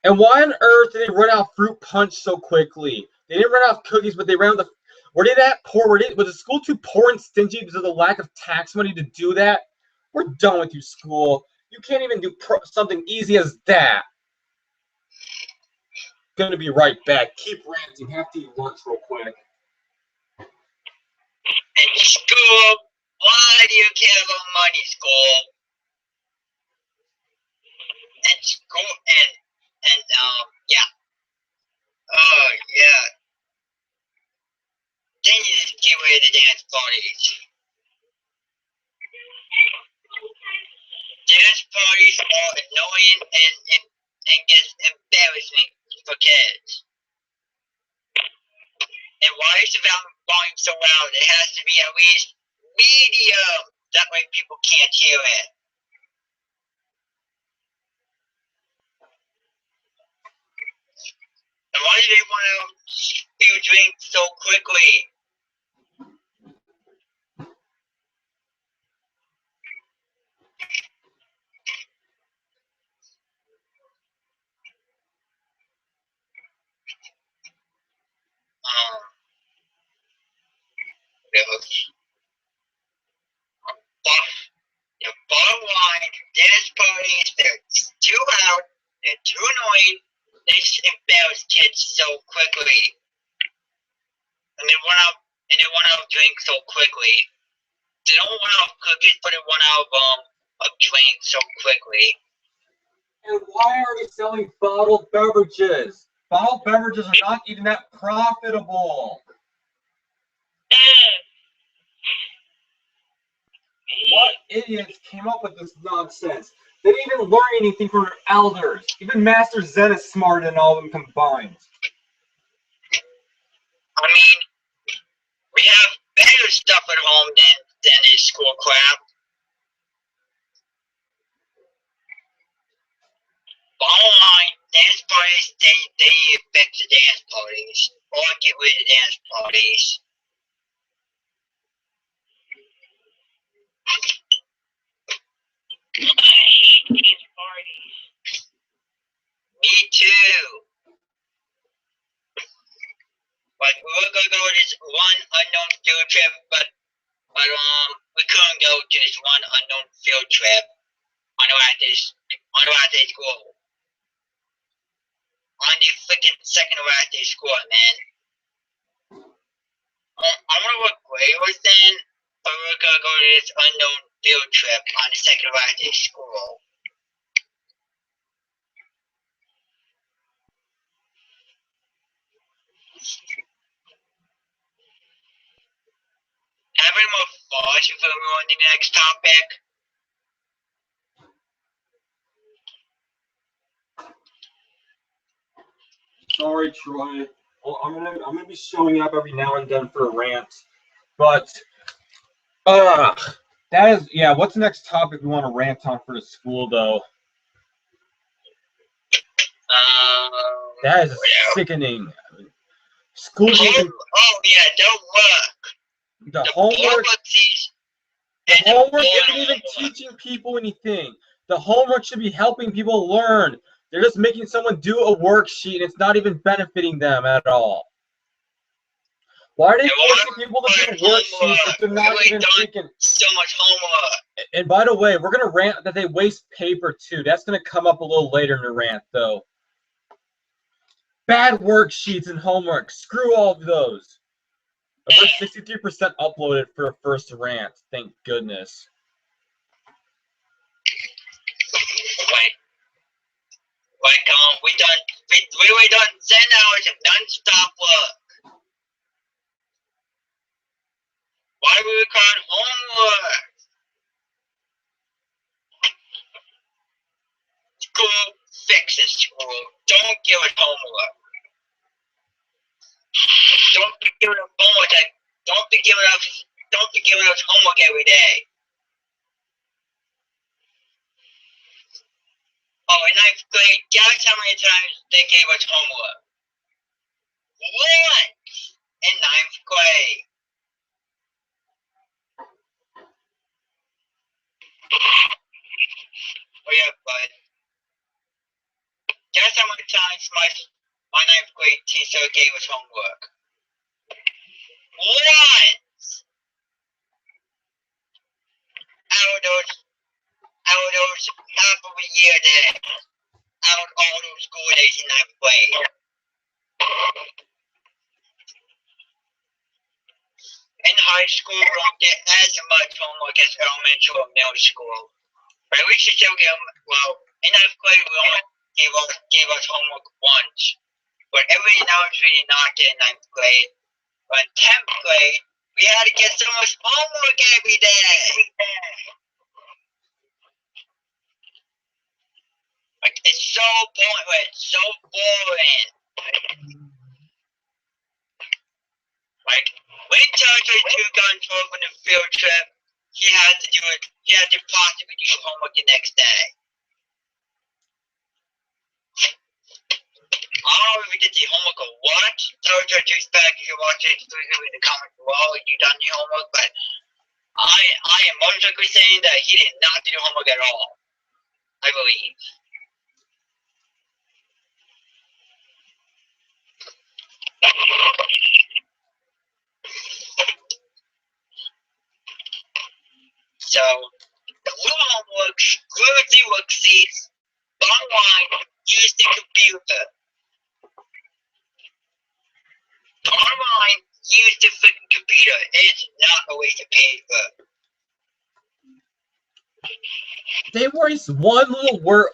And why on earth did they run out of fruit punch so quickly? They didn't run out of cookies, but they ran out of. Were they that poor? Was the school too poor and stingy because of the lack of tax money to do that? We're done with you, school. You can't even do something easy as that. Gonna be right back. Keep ranting. Have to eat lunch real quick. And school, why do you care about money, school? And school, yeah. Oh, yeah. Then you just get rid of the dance parties. Dance parties are annoying and just embarrassing for kids. And why is the volume so loud? It has to be at least medium. That way people can't hear it. And why do they want to drink so quickly? The bottom line, dance parties, they're too loud, they're too annoying, they just embarrass kids so quickly. And they run out of drink so quickly. They don't run out of cookies, but they run out of drink so quickly. And why are they selling bottled beverages? Bottled beverages are not even that profitable. What idiots came up with this nonsense? They didn't even learn anything from their elders. Even Master Zen is smarter than all of them combined. I mean, we have better stuff at home than this school crap. Bottom line, dance parties, they affect the dance parties. Or get rid of dance parties. I hate these parties. Me too. Like, we were gonna go to this one unknown field trip, but we couldn't go to this one unknown field trip on the way to school. On the freaking second way to school, man. I wonder what grade it was then, but we were gonna go to this unknown field trip on the second way to school. Having more thoughts before we move on to the next topic? sorry, Troy. Well, I'm gonna be showing up every now and then for a rant, but that is What's the next topic we want to rant on for the school though? That is sickening. School. Oh yeah, don't work. The homework. The homework isn't even teaching people anything. The homework should be helping people learn. They're just making someone do a worksheet and it's not even benefiting them at all. Why are they forcing people to do worksheets if they're not even thinking? So much homework. And by the way, we're going to rant that they waste paper too. That's going to come up a little later in the rant though. Bad worksheets and homework. Screw all of those. We're 63% uploaded for a first rant. Thank goodness. We done 10 hours of non-stop work. Why we record homework? School fixes school. Don't give us homework. Don't be giving us homework. Don't be giving us homework every day. Oh, in 9th grade, guess how many times they gave us homework? Once in 9th grade. Oh yeah, but guess how many times my 9th grade teacher gave us homework? Once! Out of those half of a year there. Out of all those school days in 9th grade. In high school, we don't get as much homework as elementary or middle school. But we should still get, in 9th grade, we only gave us homework once. But every now and then, not in 9th grade. But in 10th grade, we had to get so much homework every day. Like, it's so pointless, so boring. Like, when Charlie took control from the field trip, he had to possibly do homework the next day. I don't know if we did the homework or what. Charlie took back if you watch it in the comments below if you done the homework, but I am most likely saying that he did not do the homework at all. I believe. So, the little homework, fluency worksheets, online, use the computer. Online, use the freaking computer. It's not a waste of paper. They waste one little work.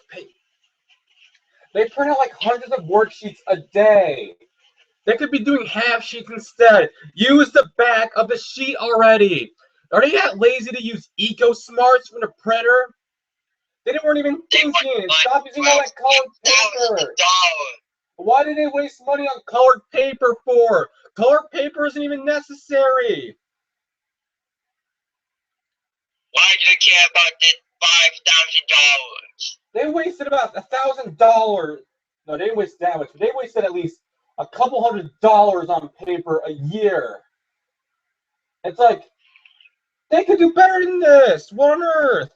They print out like hundreds of worksheets a day. They could be doing half sheets instead. Use the back of the sheet already. Are they that lazy to use EcoSmarts from the printer? They weren't even thinking. Stop using all that colored paper. Why did they waste money on colored paper for? Colored paper isn't even necessary. Why do you care about this $5,000? They wasted about $1,000. No, they didn't waste that much. But they wasted at least a couple $100 on paper a year. It's like, they could do better than this. What on earth?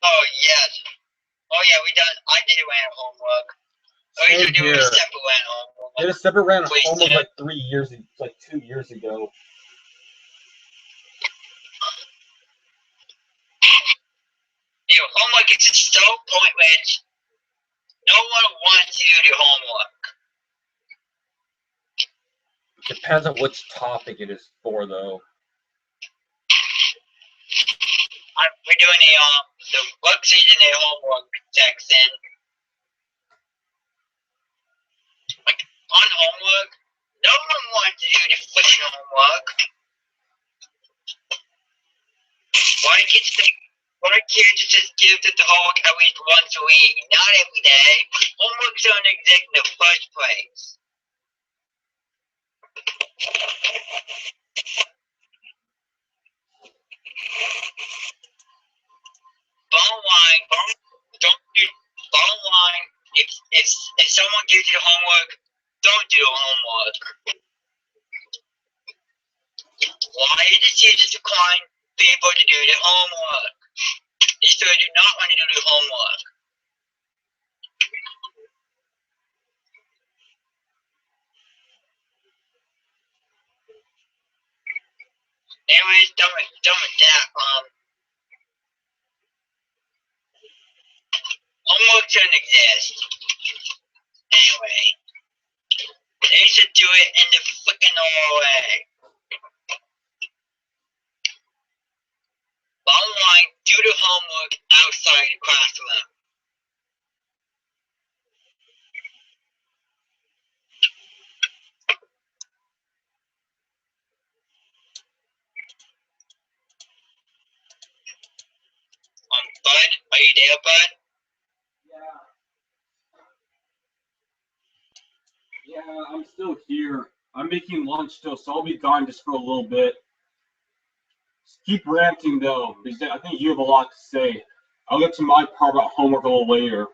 Oh yes. Oh yeah, I did rant homework. Same we used to do here. a separate rant homework. They did a separate rant homework like 2 years ago. Homework is just so pointless. No one wants to do homework. Depends on which topic it is for, though. We're doing the worksheet and the homework section. Like, on homework, no one wants to do the freaking homework. Why kids here to just give the homework at least once a week, not every day. Homeworks don't exist in the first place. Bottom line, don't do. Bottom line, if someone gives you homework, don't do the homework. Why did the teachers decline people to do the homework? They still do not want to do the homework. Anyways, done with that. Homework shouldn't exist. Anyway, they should do it in the freaking normal way. Bottom line, do the homework outside the classroom. Bud, are you there, Bud? Yeah, I'm still here. I'm making lunch still, so I'll be gone just for a little bit. Just keep ranting though, because I think you have a lot to say. I'll get to my part about homework a little later.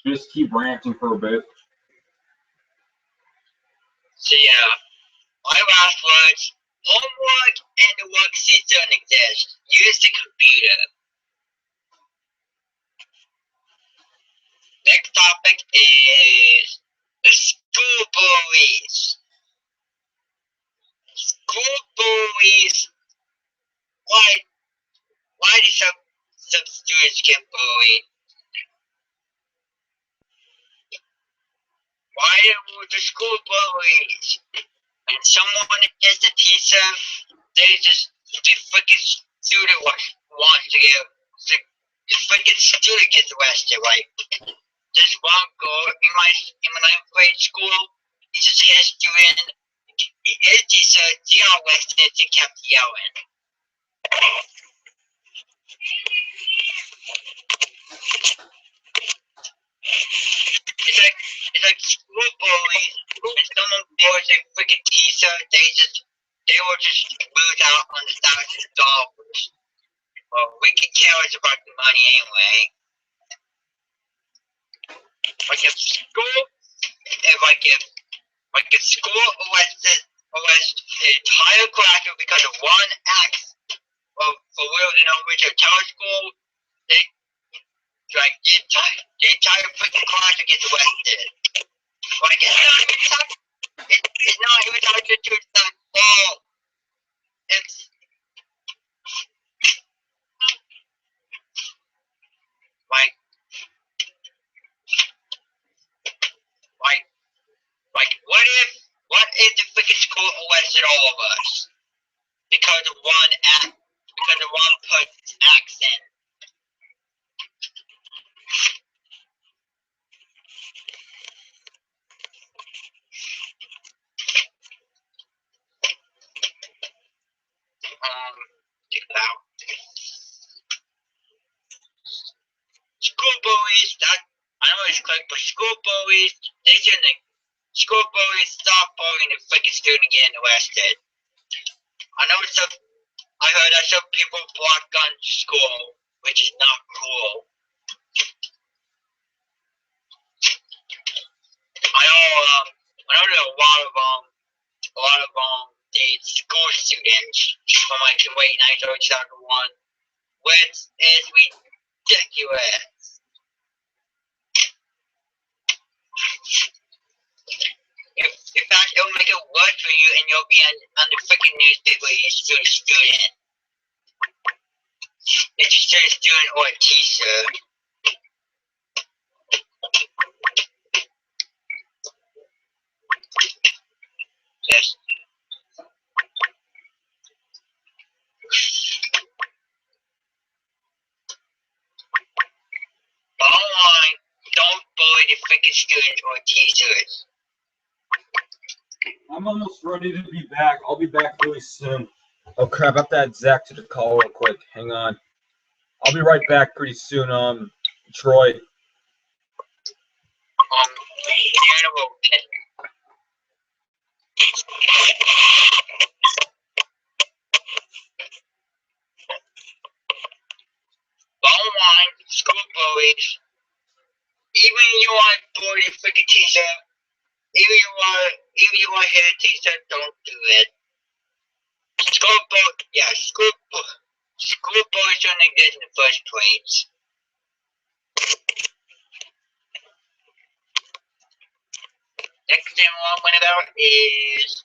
Just keep ranting for a bit. So yeah, my last words, homework and the worksheets don't exist. Use the computer. Next topic is the school bullies. School bullies. Why do some students get bullied? Why do the school bullies? When someone is the teacher, the freaking student wants to get the freaking student gets arrested. Like this one girl in my 9th grade school, he just hit a student. His teacher, she got arrested. She kept yelling. It's like school bullies. When someone bullies a freaking teacher, they will just lose out on the thousands of dollars. Well, we could care less about the money anyway. Like if school arrests the entire classroom because of one act of for real, which a entire school, the entire freaking classroom gets arrested. Like it's not even time to do that ball. It's like what if the freaking school arrested all of us because of one person's accent? Check it out. School bullies, I know it's quick, but school bullies, school bullies stop bullying the freaking student getting arrested. I heard that some people block guns to school, which is not cool. I know there are a lot of the school students from like the late 90s, early 2001, which is ridiculous. In fact, it'll make it worse for you, and you'll be on the freaking newspaper. You're still a student. If you're still a student or a teacher. Yes. Bottom line, don't bully the freaking students or teachers. I'm almost ready to be back. I'll be back really soon. Oh crap, I have to add Zach to the call real quick. Hang on. I'll be right back pretty soon, Troy. Bottom line, school bullies. Even you want to bully the freaking teacher, even you want to hit a teacher, don't do it. School bullies don't exist in the first place. Next thing I want to about is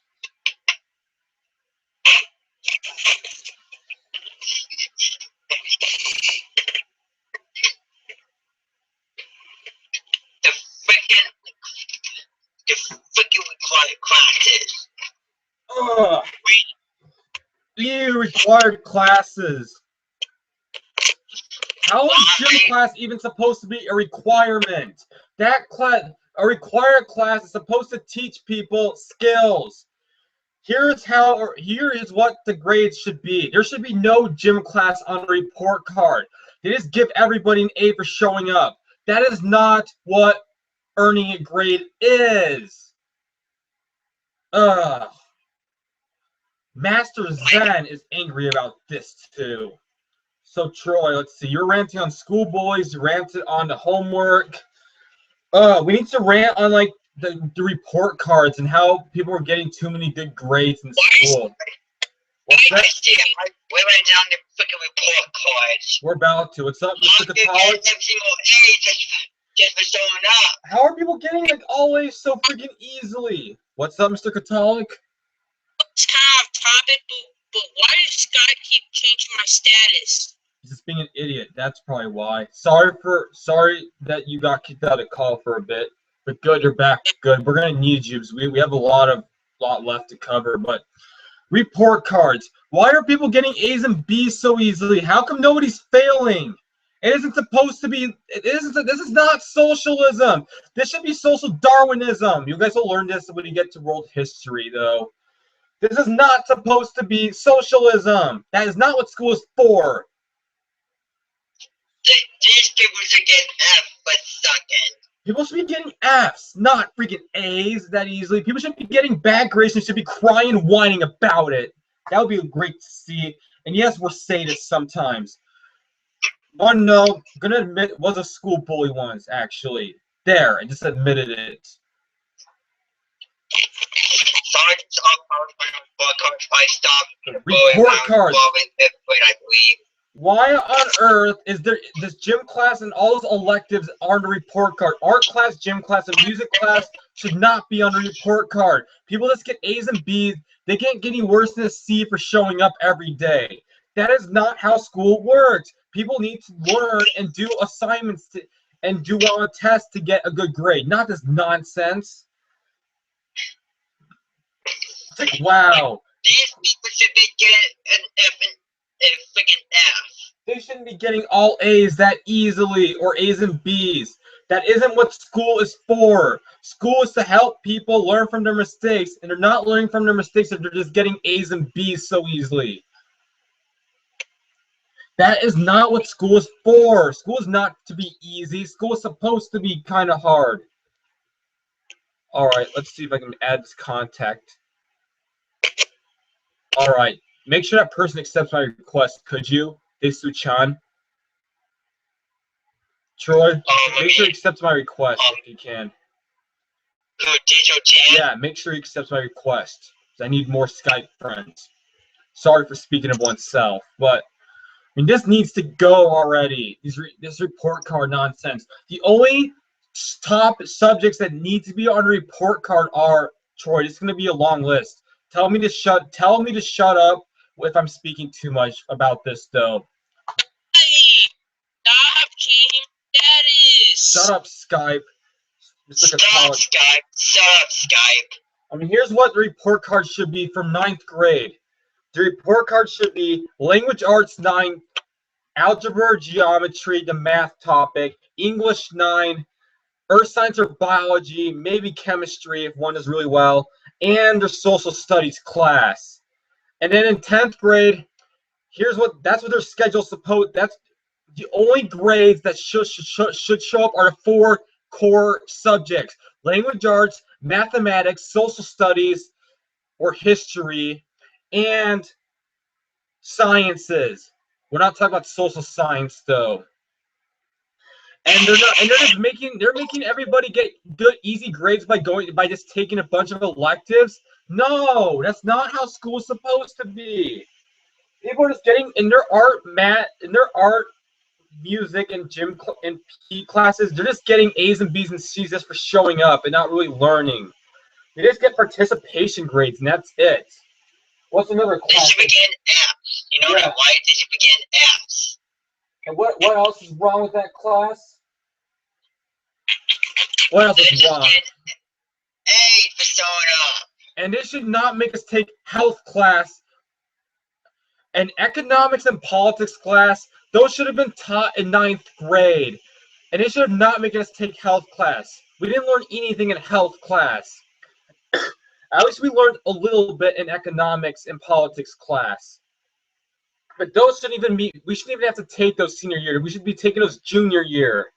the freaking required classes. Ugh. You required classes. How is gym class even supposed to be a requirement? That class, a required class, is supposed to teach people skills. Here is what the grades should be. There should be no gym class on a report card. They just give everybody an A for showing up. That is not what earning a grade is. Ugh. Master Zen is angry about this too. So Troy, let's see. You're ranting on school bullies. You ranted on the homework. We need to rant on like the report cards and how people are getting too many good grades in school. What's that? We went down the freaking report cards. We're about to. What's up, Mr. Catholic? Just for showing up. How are people getting like all A's so freaking easily? What's up, Mr. Catholic? It's kind of off topic, but why does Sky keep changing my status? He's just being an idiot. That's probably why. Sorry that you got kicked out of call for a bit. But good, you're back. Good. We're gonna need you because we have a lot left to cover. But report cards. Why are people getting A's and B's so easily? How come nobody's failing? It isn't supposed to be. This is not socialism. This should be social Darwinism. You guys will learn this when you get to world history, though. This is not supposed to be socialism. That is not what school is for. These people should get F for sucking. People should be getting Fs, not freaking A's that easily. People shouldn't be getting bad grades and should be crying and whining about it. That would be great to see. And yes, we're sadists sometimes. One no, I'm gonna admit, was a school bully once, actually. There, I just admitted it. Sorry to talk about I stopped. Report cards. Why on earth is there this gym class and all those electives on the report card? Art class, gym class, and music class should not be on the report card. People just get A's and B's. They can't get any worse than a C for showing up every day. That is not how school works. People need to learn and do assignments and do well on a test to get a good grade. Not this nonsense. It's like, wow. These people should be getting an F and a freaking F. They shouldn't be getting all A's that easily or A's and B's. That isn't what school is for. School is to help people learn from their mistakes, and they're not learning from their mistakes if they're just getting A's and B's so easily. That is not what school is for. School is not to be easy. School is supposed to be kind of hard. All right, let's see if I can add this contact. All right, make sure that person accepts my request, could you? Desu-chan. Troy, make sure he accepts my request if you can. Yeah, make sure he accepts my request. I need more Skype friends. Sorry for speaking of oneself, but I mean, this needs to go already. This report card nonsense. The only top subjects that need to be on a report card are, Troy, it's going to be a long list. Tell me to shut up if I'm speaking too much about this, though. Hey, stop changing status. Shut up, Skype. Stop Skype. Shut up, Skype. I mean, here's what the report card should be for 9th grade. The report card should be Language Arts 9, Algebra, Geometry, the math topic, English 9, Earth Science or Biology, maybe Chemistry if one does really well, and their Social Studies class. And then in 10th grade, that's what their schedule's supposed. That's the only grades that should show up are the 4 core subjects: language arts, mathematics, social studies or history, and sciences. We're not talking about social science though. And they're making everybody get good easy grades by just taking a bunch of electives. No, that's not how school's supposed to be. People are just getting in their art, music, and and PE classes. They're just getting A's and B's and C's just for showing up and not really learning. They just get participation grades, and that's it. What's another class? They should begin apps. You know that, right? They should begin apps. And what else is wrong with that class? What else is wrong? A for showing up. And they should not make us take health class and economics and politics class. Those should have been taught in 9th grade. And they should not make us take health class. We didn't learn anything in health class. At least we learned a little bit in economics and politics class. But those shouldn't even be, we shouldn't even have to take those senior year. We should be taking those junior year.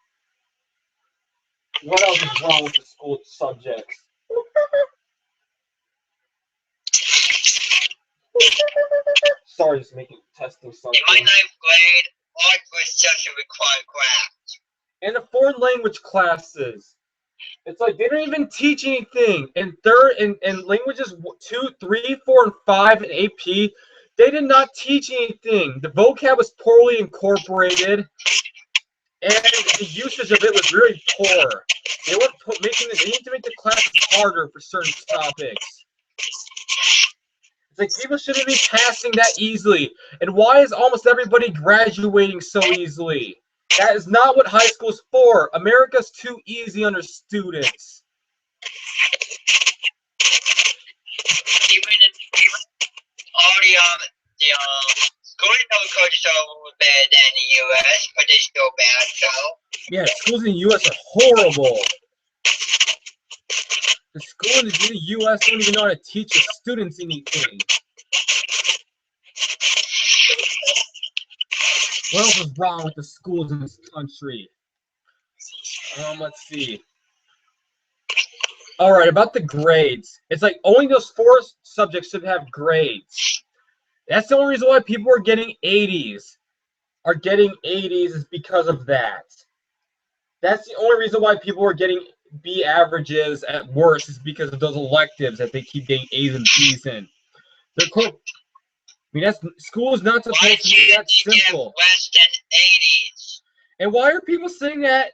What else is wrong with the school subjects? Sorry, just testing something. In my 9th grade, art was such a required craft. And the foreign language classes. It's like they don't even teach anything. In third and languages 2, 3, 4, and 5 in AP, they did not teach anything. The vocab was poorly incorporated, and the usage of it was really poor. They need to make the classes harder for certain topics. It's like people shouldn't be passing that easily. And why is almost everybody graduating so easily? That is not what high school is for. America's too easy on their students. Even all the schools in other countries are better than the U.S., but they're still bad, so. Yeah, schools in the U.S. are horrible. The schools in the U.S. don't even know how to teach the students anything. What else is wrong with the schools in this country? Let's see. All right, about the grades. It's like only those 4 subjects should have grades. That's the only reason why people are getting 80s. Is because of that. That's the only reason why people are getting B averages at worst is because of those electives that they keep getting A's and B's in. They're cool. I mean, school is not supposed to be that simple. Less than 80s. And why are people saying that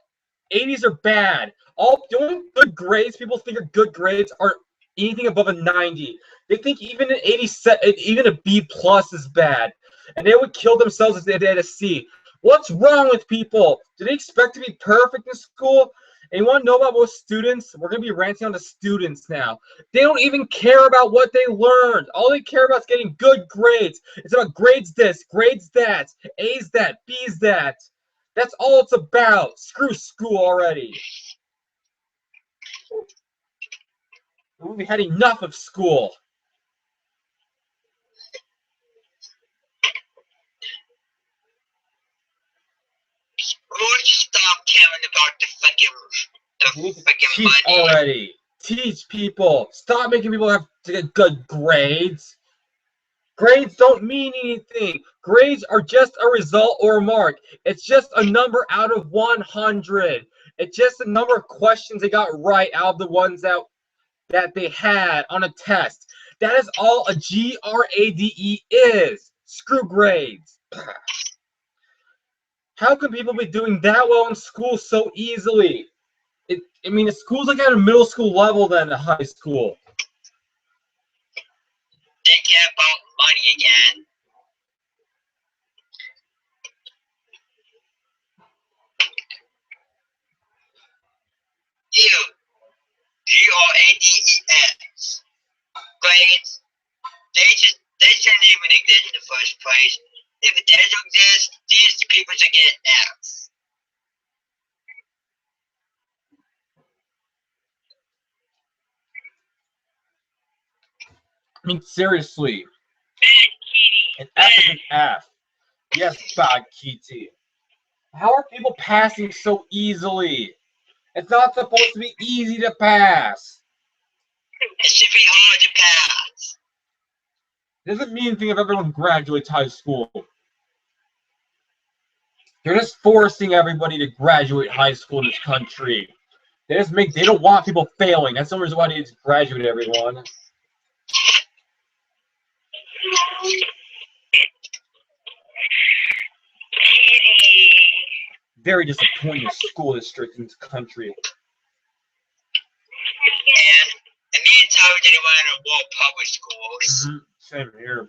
80s are bad? The only good grades people think are good grades are anything above a 90. They think even an 87, even a B plus is bad, and they would kill themselves if they had a C. What's wrong with people? Do they expect to be perfect in school? And you want to know about most students? We're going to be ranting on the students now. They don't even care about what they learned. All they care about is getting good grades. It's about grades this, grades that, A's that, B's that. That's all it's about. Screw school already. We've had enough of school. Who would you stop caring about the freaking teach money? Already. Teach people. Stop making people have to get good grades. Grades don't mean anything. Grades are just a result or a mark. It's just a number out of 100. It's just a number of questions they got right out of the ones that they had on a test. That is all a GRADE is. Screw grades. How can people be doing that well in school so easily? I mean, the school's like at a middle school level than a high school. They care about money again. GRADES. Grades. They shouldn't even exist in the first place. If it does exist, these people should get Fs. I mean, seriously. Bad kitty. An F is an F. Yes, bad kitty. How are people passing so easily? It's not supposed to be easy to pass. It should be hard to pass. It doesn't mean anything if everyone graduates high school. They're just forcing everybody to graduate high school in this country. They don't want people failing. That's the reason why they need to graduate everyone. Very disappointing school district in this country. And me and Tyler didn't want to enroll public schools. Same here.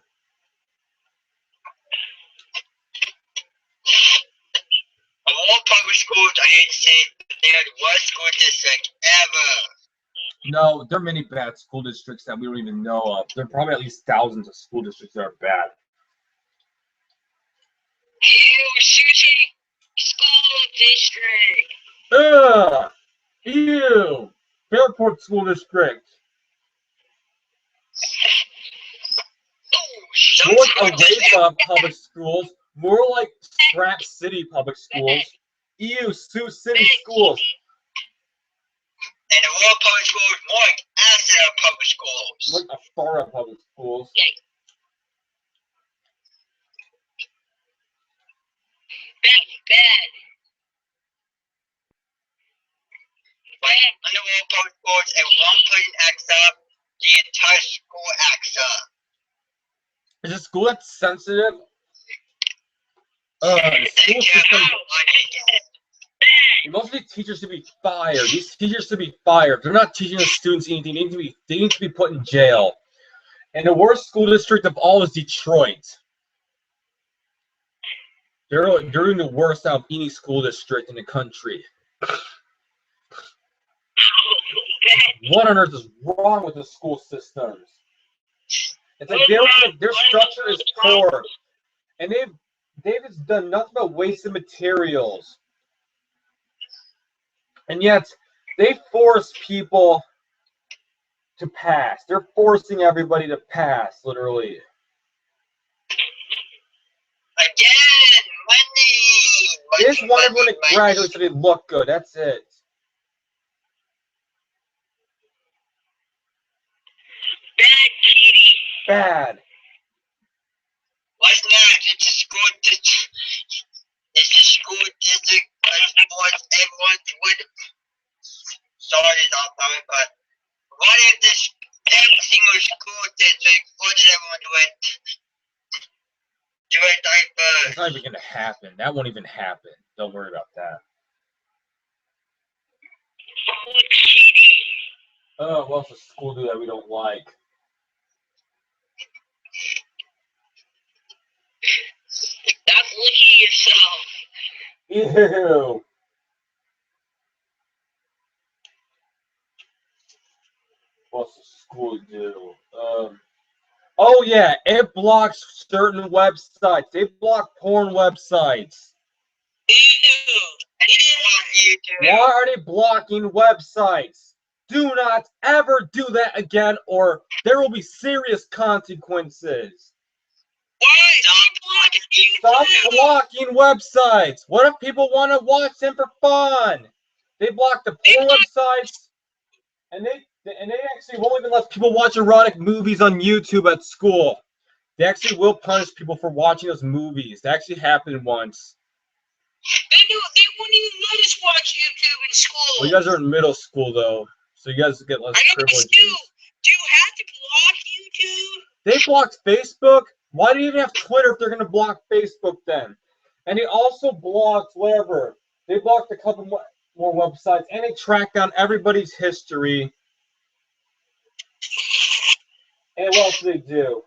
Of all public schools, I hate to say it, but they're the worst school district ever. No, there are many bad school districts that we don't even know of. There are probably at least thousands of school districts that are bad. Ew, Sushi School District. Ugh! Ew! Fairport School District. More like Arapa public schools. More like Scrap City public schools. Ew, Sioux City schools. And the world public schools, more like Astor public schools. Like Afara public schools. Bad. Like, under world public schools, if one person acts up, the entire school acts up. Is a school that's sensitive? The school system. Most of these teachers should be fired. These teachers should be fired. They're not teaching the students anything. They need to be put in jail. And the worst school district of all is Detroit. They're doing the worst out of any school district in the country. What on earth is wrong with the school systems? It's like their structure is poor, and they've just done nothing but wasted materials. And yet, they force people to pass. They're forcing everybody to pass, literally. Again, money. They just want everyone to graduate so they look good. That's it. Bad, Kitty. Bad. What's next? It's a school district. It's a school district that wants everyone to win. Sorry, not sorry, but what if this every single school district forces everyone to win? It's not even going to happen. That won't even happen. Don't worry about that. Oh, what's a school do that we don't like? Stop licking yourself. Ew. What's the school do? Oh yeah, it blocks certain websites. They block porn websites. Why are they blocking websites? Do not ever do that again, or there will be serious consequences. Stop blocking websites. What if people want to watch them for fun? They block the porn websites, and they actually won't even let people watch erotic movies on YouTube at school. They actually will punish people for watching those movies. That actually happened once. They won't even let us watch YouTube in school. Well, you guys are in middle school, though, so you guys get less privileges. Do you have to block YouTube? They blocked Facebook. Why do you even have Twitter if they're going to block Facebook then? And they also blocked whatever. They blocked a couple more websites, and they tracked down everybody's history. And what else do they do?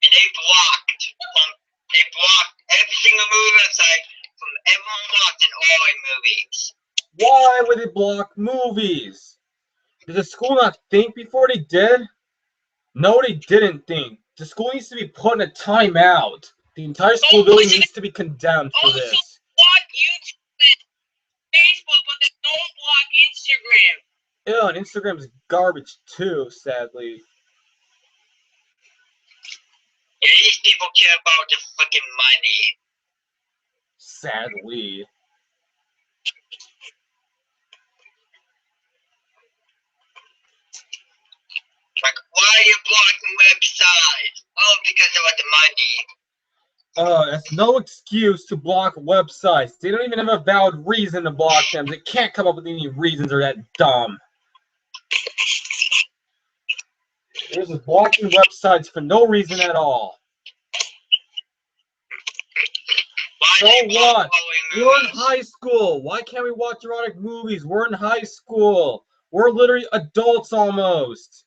And they blocked every single movie website from everyone watching all movies. Why would they block movies? Did the school not think before they did? No, they didn't think. The school needs to be put in a timeout. The entire school building needs to be condemned for this. Block YouTube and Facebook, but they don't block Instagram. Ew, and Instagram's garbage too, sadly. Yeah, these people care about the freaking money. Sadly. Like, why are you blocking websites? Oh, because they want the money. That's no excuse to block websites. They don't even have a valid reason to block them. They can't come up with any reasons. They're that dumb. They're just blocking websites for no reason at all. So what? We're in high school. Why can't we watch erotic movies? We're in high school. We're literally adults almost.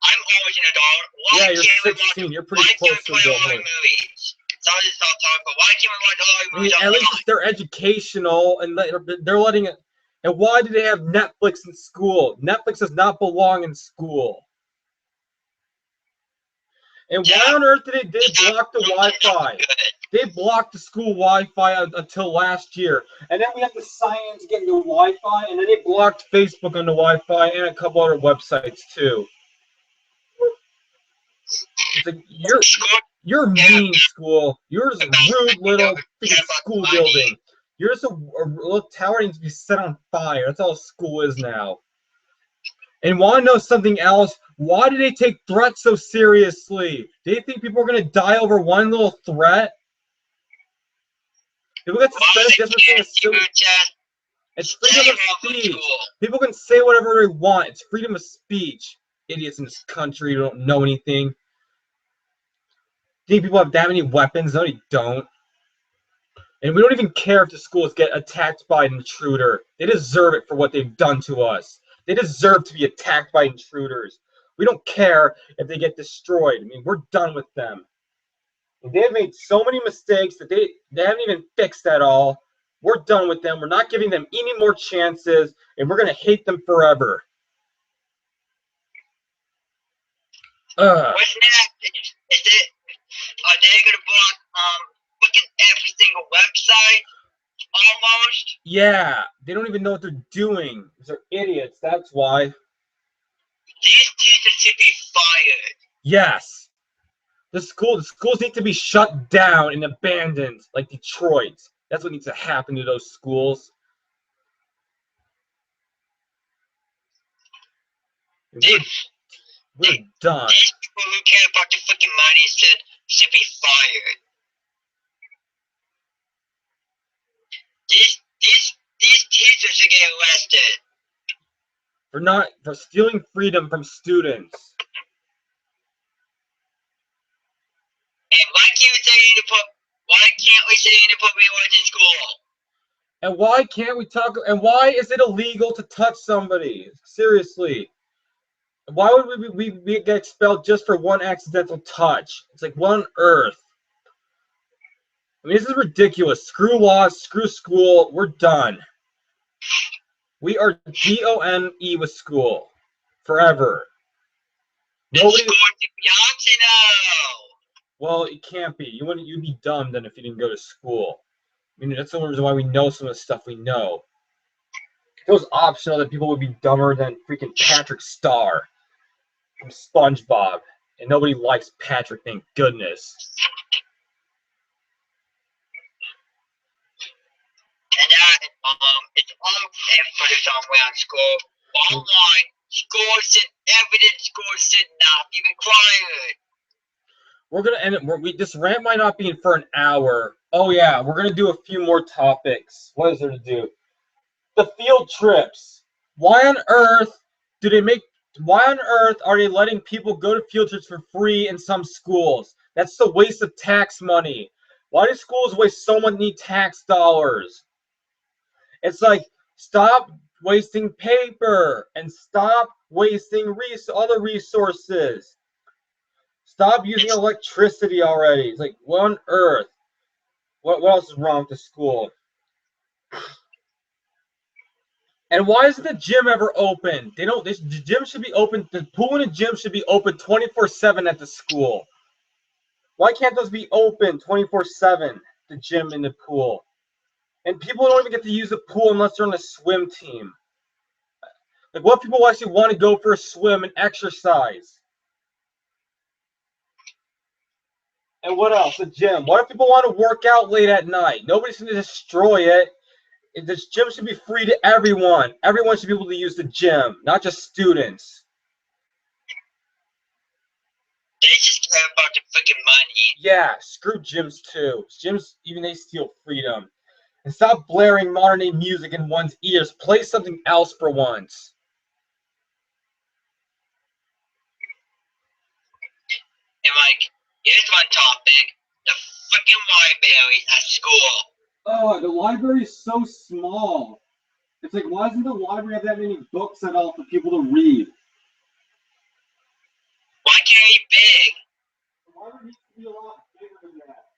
I'm always an adult. Why Yeah, you're can't 16. You're pretty close to adulthood. Movies? Sorry to stop talking, but why can't we watch horror movies? At least they're educational and they're letting it. And why do they have Netflix in school? Netflix does not belong in school. And why on earth did they block the Wi-Fi? They blocked the school Wi-Fi until last year. And then we have to sign in to get new Wi-Fi, and then they blocked Facebook on the Wi-Fi and a couple other websites too. It's like you're mean, school. You're just a rude little freaking school building. You're just a little tower that needs to be set on fire. That's all school is now. And want to know something else? Why do they take threats so seriously? Do they think people are going to die over one little threat? People get suspended just for saying a silly... It's freedom of speech. People can say whatever they want. It's freedom of speech. Idiots in this country who don't know anything. Think people have that many weapons? No, they don't. And we don't even care if the schools get attacked by an intruder. They deserve it for what they've done to us. They deserve to be attacked by intruders. We don't care if they get destroyed. I mean, we're done with them. They've made so many mistakes that they haven't even fixed at all. We're done with them. We're not giving them any more chances, and we're going to hate them forever. What's next? Are they going to block looking every single website? Almost? Yeah, they don't even know what they're doing. They're idiots, that's why. These teachers should be fired. Yes. The schools need to be shut down and abandoned, like Detroit. That's what needs to happen to those schools. We're done. These people who care about the freaking money should be fired. These teachers should get arrested. For stealing freedom from students. And why can't we say inappropriate words in school? And why can't we talk? And why is it illegal to touch somebody? Seriously. Why would we get expelled just for one accidental touch? It's like, what on earth? I mean, this is ridiculous. Screw laws, screw school. We're done. We are done with school forever. Nobody. Well, it can't be. You'd be dumb then if you didn't go to school. I mean, that's the reason why we know some of the stuff we know. If it was optional, that people would be dumber than freaking Patrick Star from SpongeBob, and nobody likes Patrick. Thank goodness. And it's everybody's on school. Bottom line, schools should not be required. We're gonna end it. This rant might not be in for an hour. Oh yeah, we're gonna do a few more topics. What is there to do? The field trips. Why on earth are they letting people go to field trips for free in some schools? That's the waste of tax money. Why do schools waste so many tax dollars? It's like, stop wasting paper and stop wasting other resources. Stop using electricity already. It's like, what on earth? What else is wrong with the school? And why isn't the gym ever open? The gym should be open. The pool and the gym should be open 24/7 at the school. Why can't those be open 24/7? The gym and the pool. And people don't even get to use the pool unless they're on a swim team. Like, what people actually want to go for a swim and exercise? And what else? The gym. What if people want to work out late at night? Nobody's going to destroy it. The gym should be free to everyone. Everyone should be able to use the gym, not just students. They just care about the freaking money. Yeah, screw gyms too. Gyms, even they steal freedom. And stop blaring modern day music in one's ears. Play something else for once. And like, here's one topic: the freaking library at school. Oh, the library is so small. It's like, why doesn't the library have that many books at all for people to read? Why can't it be big? The library needs to be a lot bigger than that.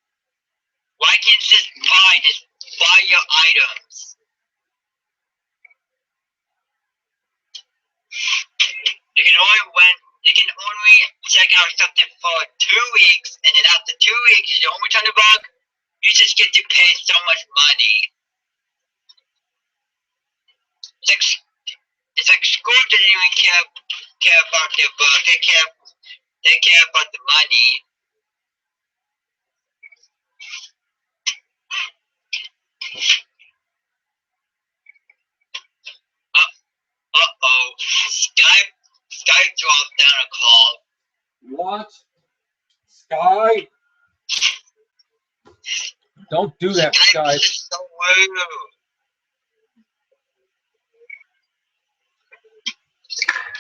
Why can't you just buy your items? You can only check out something for 2 weeks, and then after 2 weeks, you don't return the book. You just get to pay so much money. It's like school doesn't even care about their book. They care about the money. Uh-oh. Sky dropped down a call. What? Sky? Don't do that, Sky. Skype is so rude.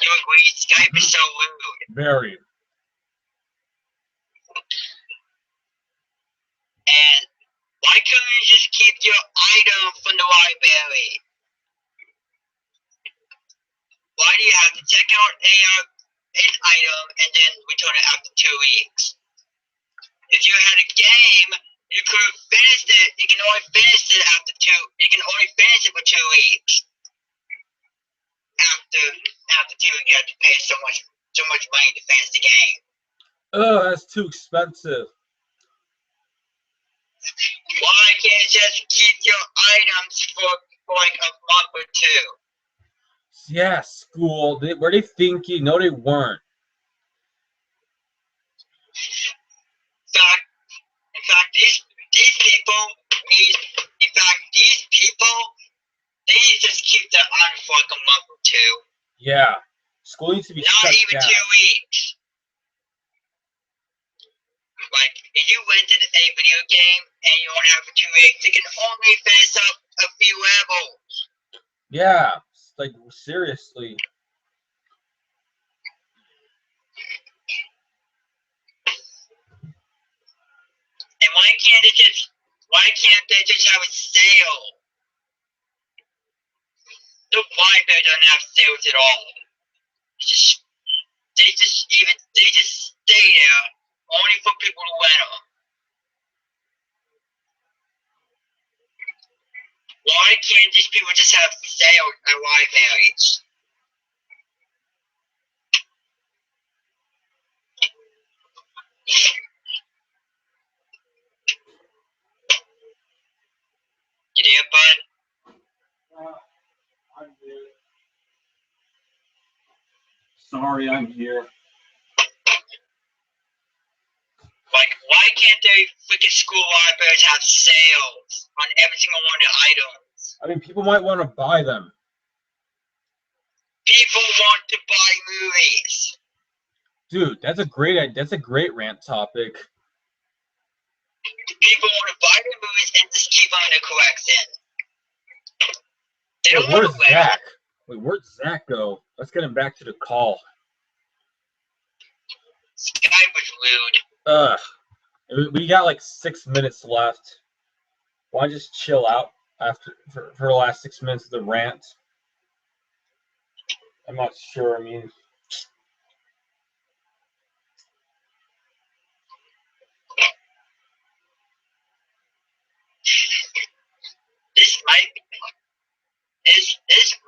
You agree? Skype is so rude. Very. And why couldn't you just keep your item from the library? Why do you have to check out an item and then return it after 2 weeks? If you had a game, you could have finished it. You can only finish it after 2. You can only finish it for 2 weeks. After 2 weeks, you have to pay so much money to finish the game. Oh, that's too expensive. Why can't you just keep your items for like a month or 2? Yeah, school. Were they thinking? No, they weren't. In fact, these people they need to just keep their items for like a month or 2. Yeah. School needs to be Not shut even down. 2 weeks. Like, if you rented a video game and you only have it for 2 weeks, you can only finish up a few levels. Yeah. Like, seriously. And why can't they just have a sale? The library doesn't have sales at all. They just stay there only for people to rent them. Why can't these people just have sales at libraries? You there, bud? I'm here. Sorry, I'm here. Like, why can't they freaking school libraries have sales on every single one of the items? I mean, people might want to buy them. People want to buy movies. Dude, that's a great rant topic. People want to buy the movies and just keep on the collection. They Wait, don't want where's to rent. Zach? Wait, where'd Zach go? Let's get him back to the call. Skype was rude. We got like 6 minutes left. Why just chill out for the last 6 minutes of the rant? I'm not sure. I mean, This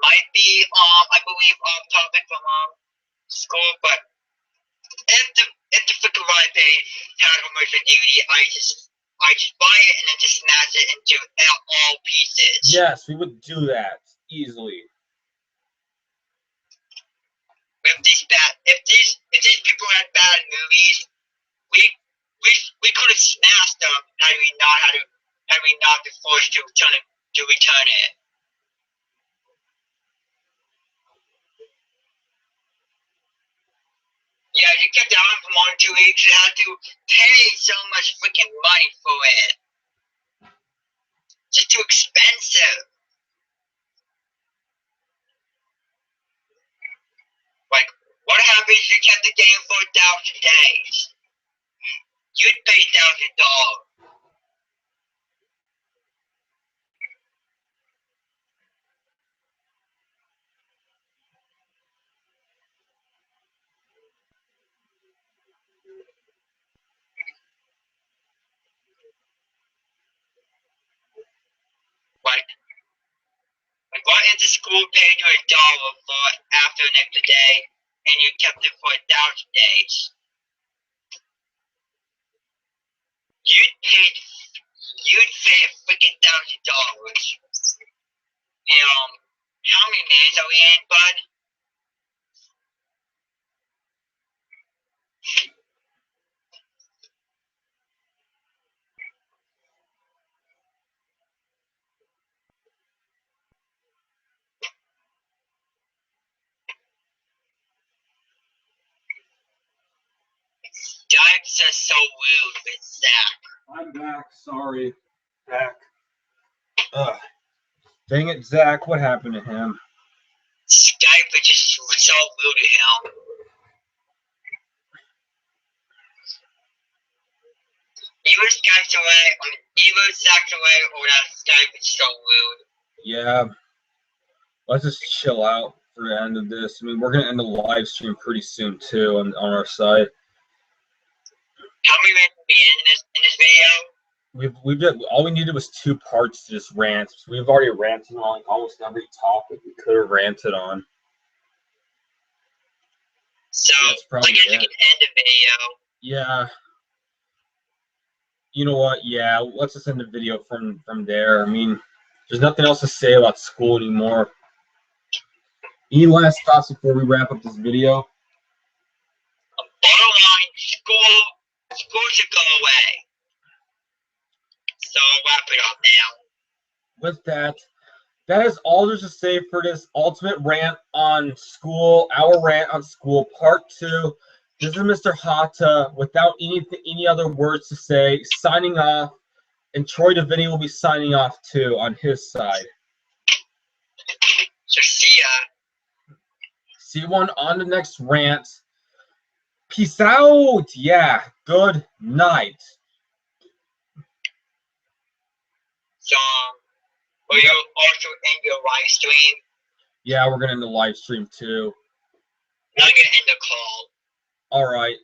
might be I believe off topic from school, but if the freaking library had commercial DVD, I just buy it and then just smash it into all pieces. yes, we would do that easily. If these people had bad movies, we We could have smashed them had we not been forced to return it. Yeah, you kept it on for more than 2 weeks. You had to pay so much freaking money for it. It's too expensive. Like, what happens if you kept the game for 1,000 days? You'd pay $1,000. Like what if the school paid you $1 for after an extra day and you kept it for 1,000 days? You'd pay a freaking $1,000. How many minutes are we in, bud? Skype's just so rude with Zach. I'm back. Sorry. Back. Ugh. Dang it, Zach. What happened to him? Skype is just so rude to him. Either Zach's away, or that Skype is so rude. Yeah. Let's just chill out for the end of this. I mean, we're going to end the live stream pretty soon, too, on our side. How many minutes will be in this video? We did all we needed was 2 parts to just rant. So we've already ranted on almost every topic we could have ranted on. So I guess we can end the video. Yeah. You know what? Yeah, let's just end the video from there. I mean, there's nothing else to say about school anymore. Any last thoughts before we wrap up this video? Bottom line, school should go away. So wrap it up now. With that is all there's to say for this ultimate rant on school, our rant on school, part 2. This is Mr. Hata without any other words to say, signing off, and Troy Davini will be signing off too on his side. So see ya. See you on the next rant. Peace out. Yeah. Good night. So, will you also end your live stream? Yeah, we're gonna end the live stream too. I'm gonna end the call. All right.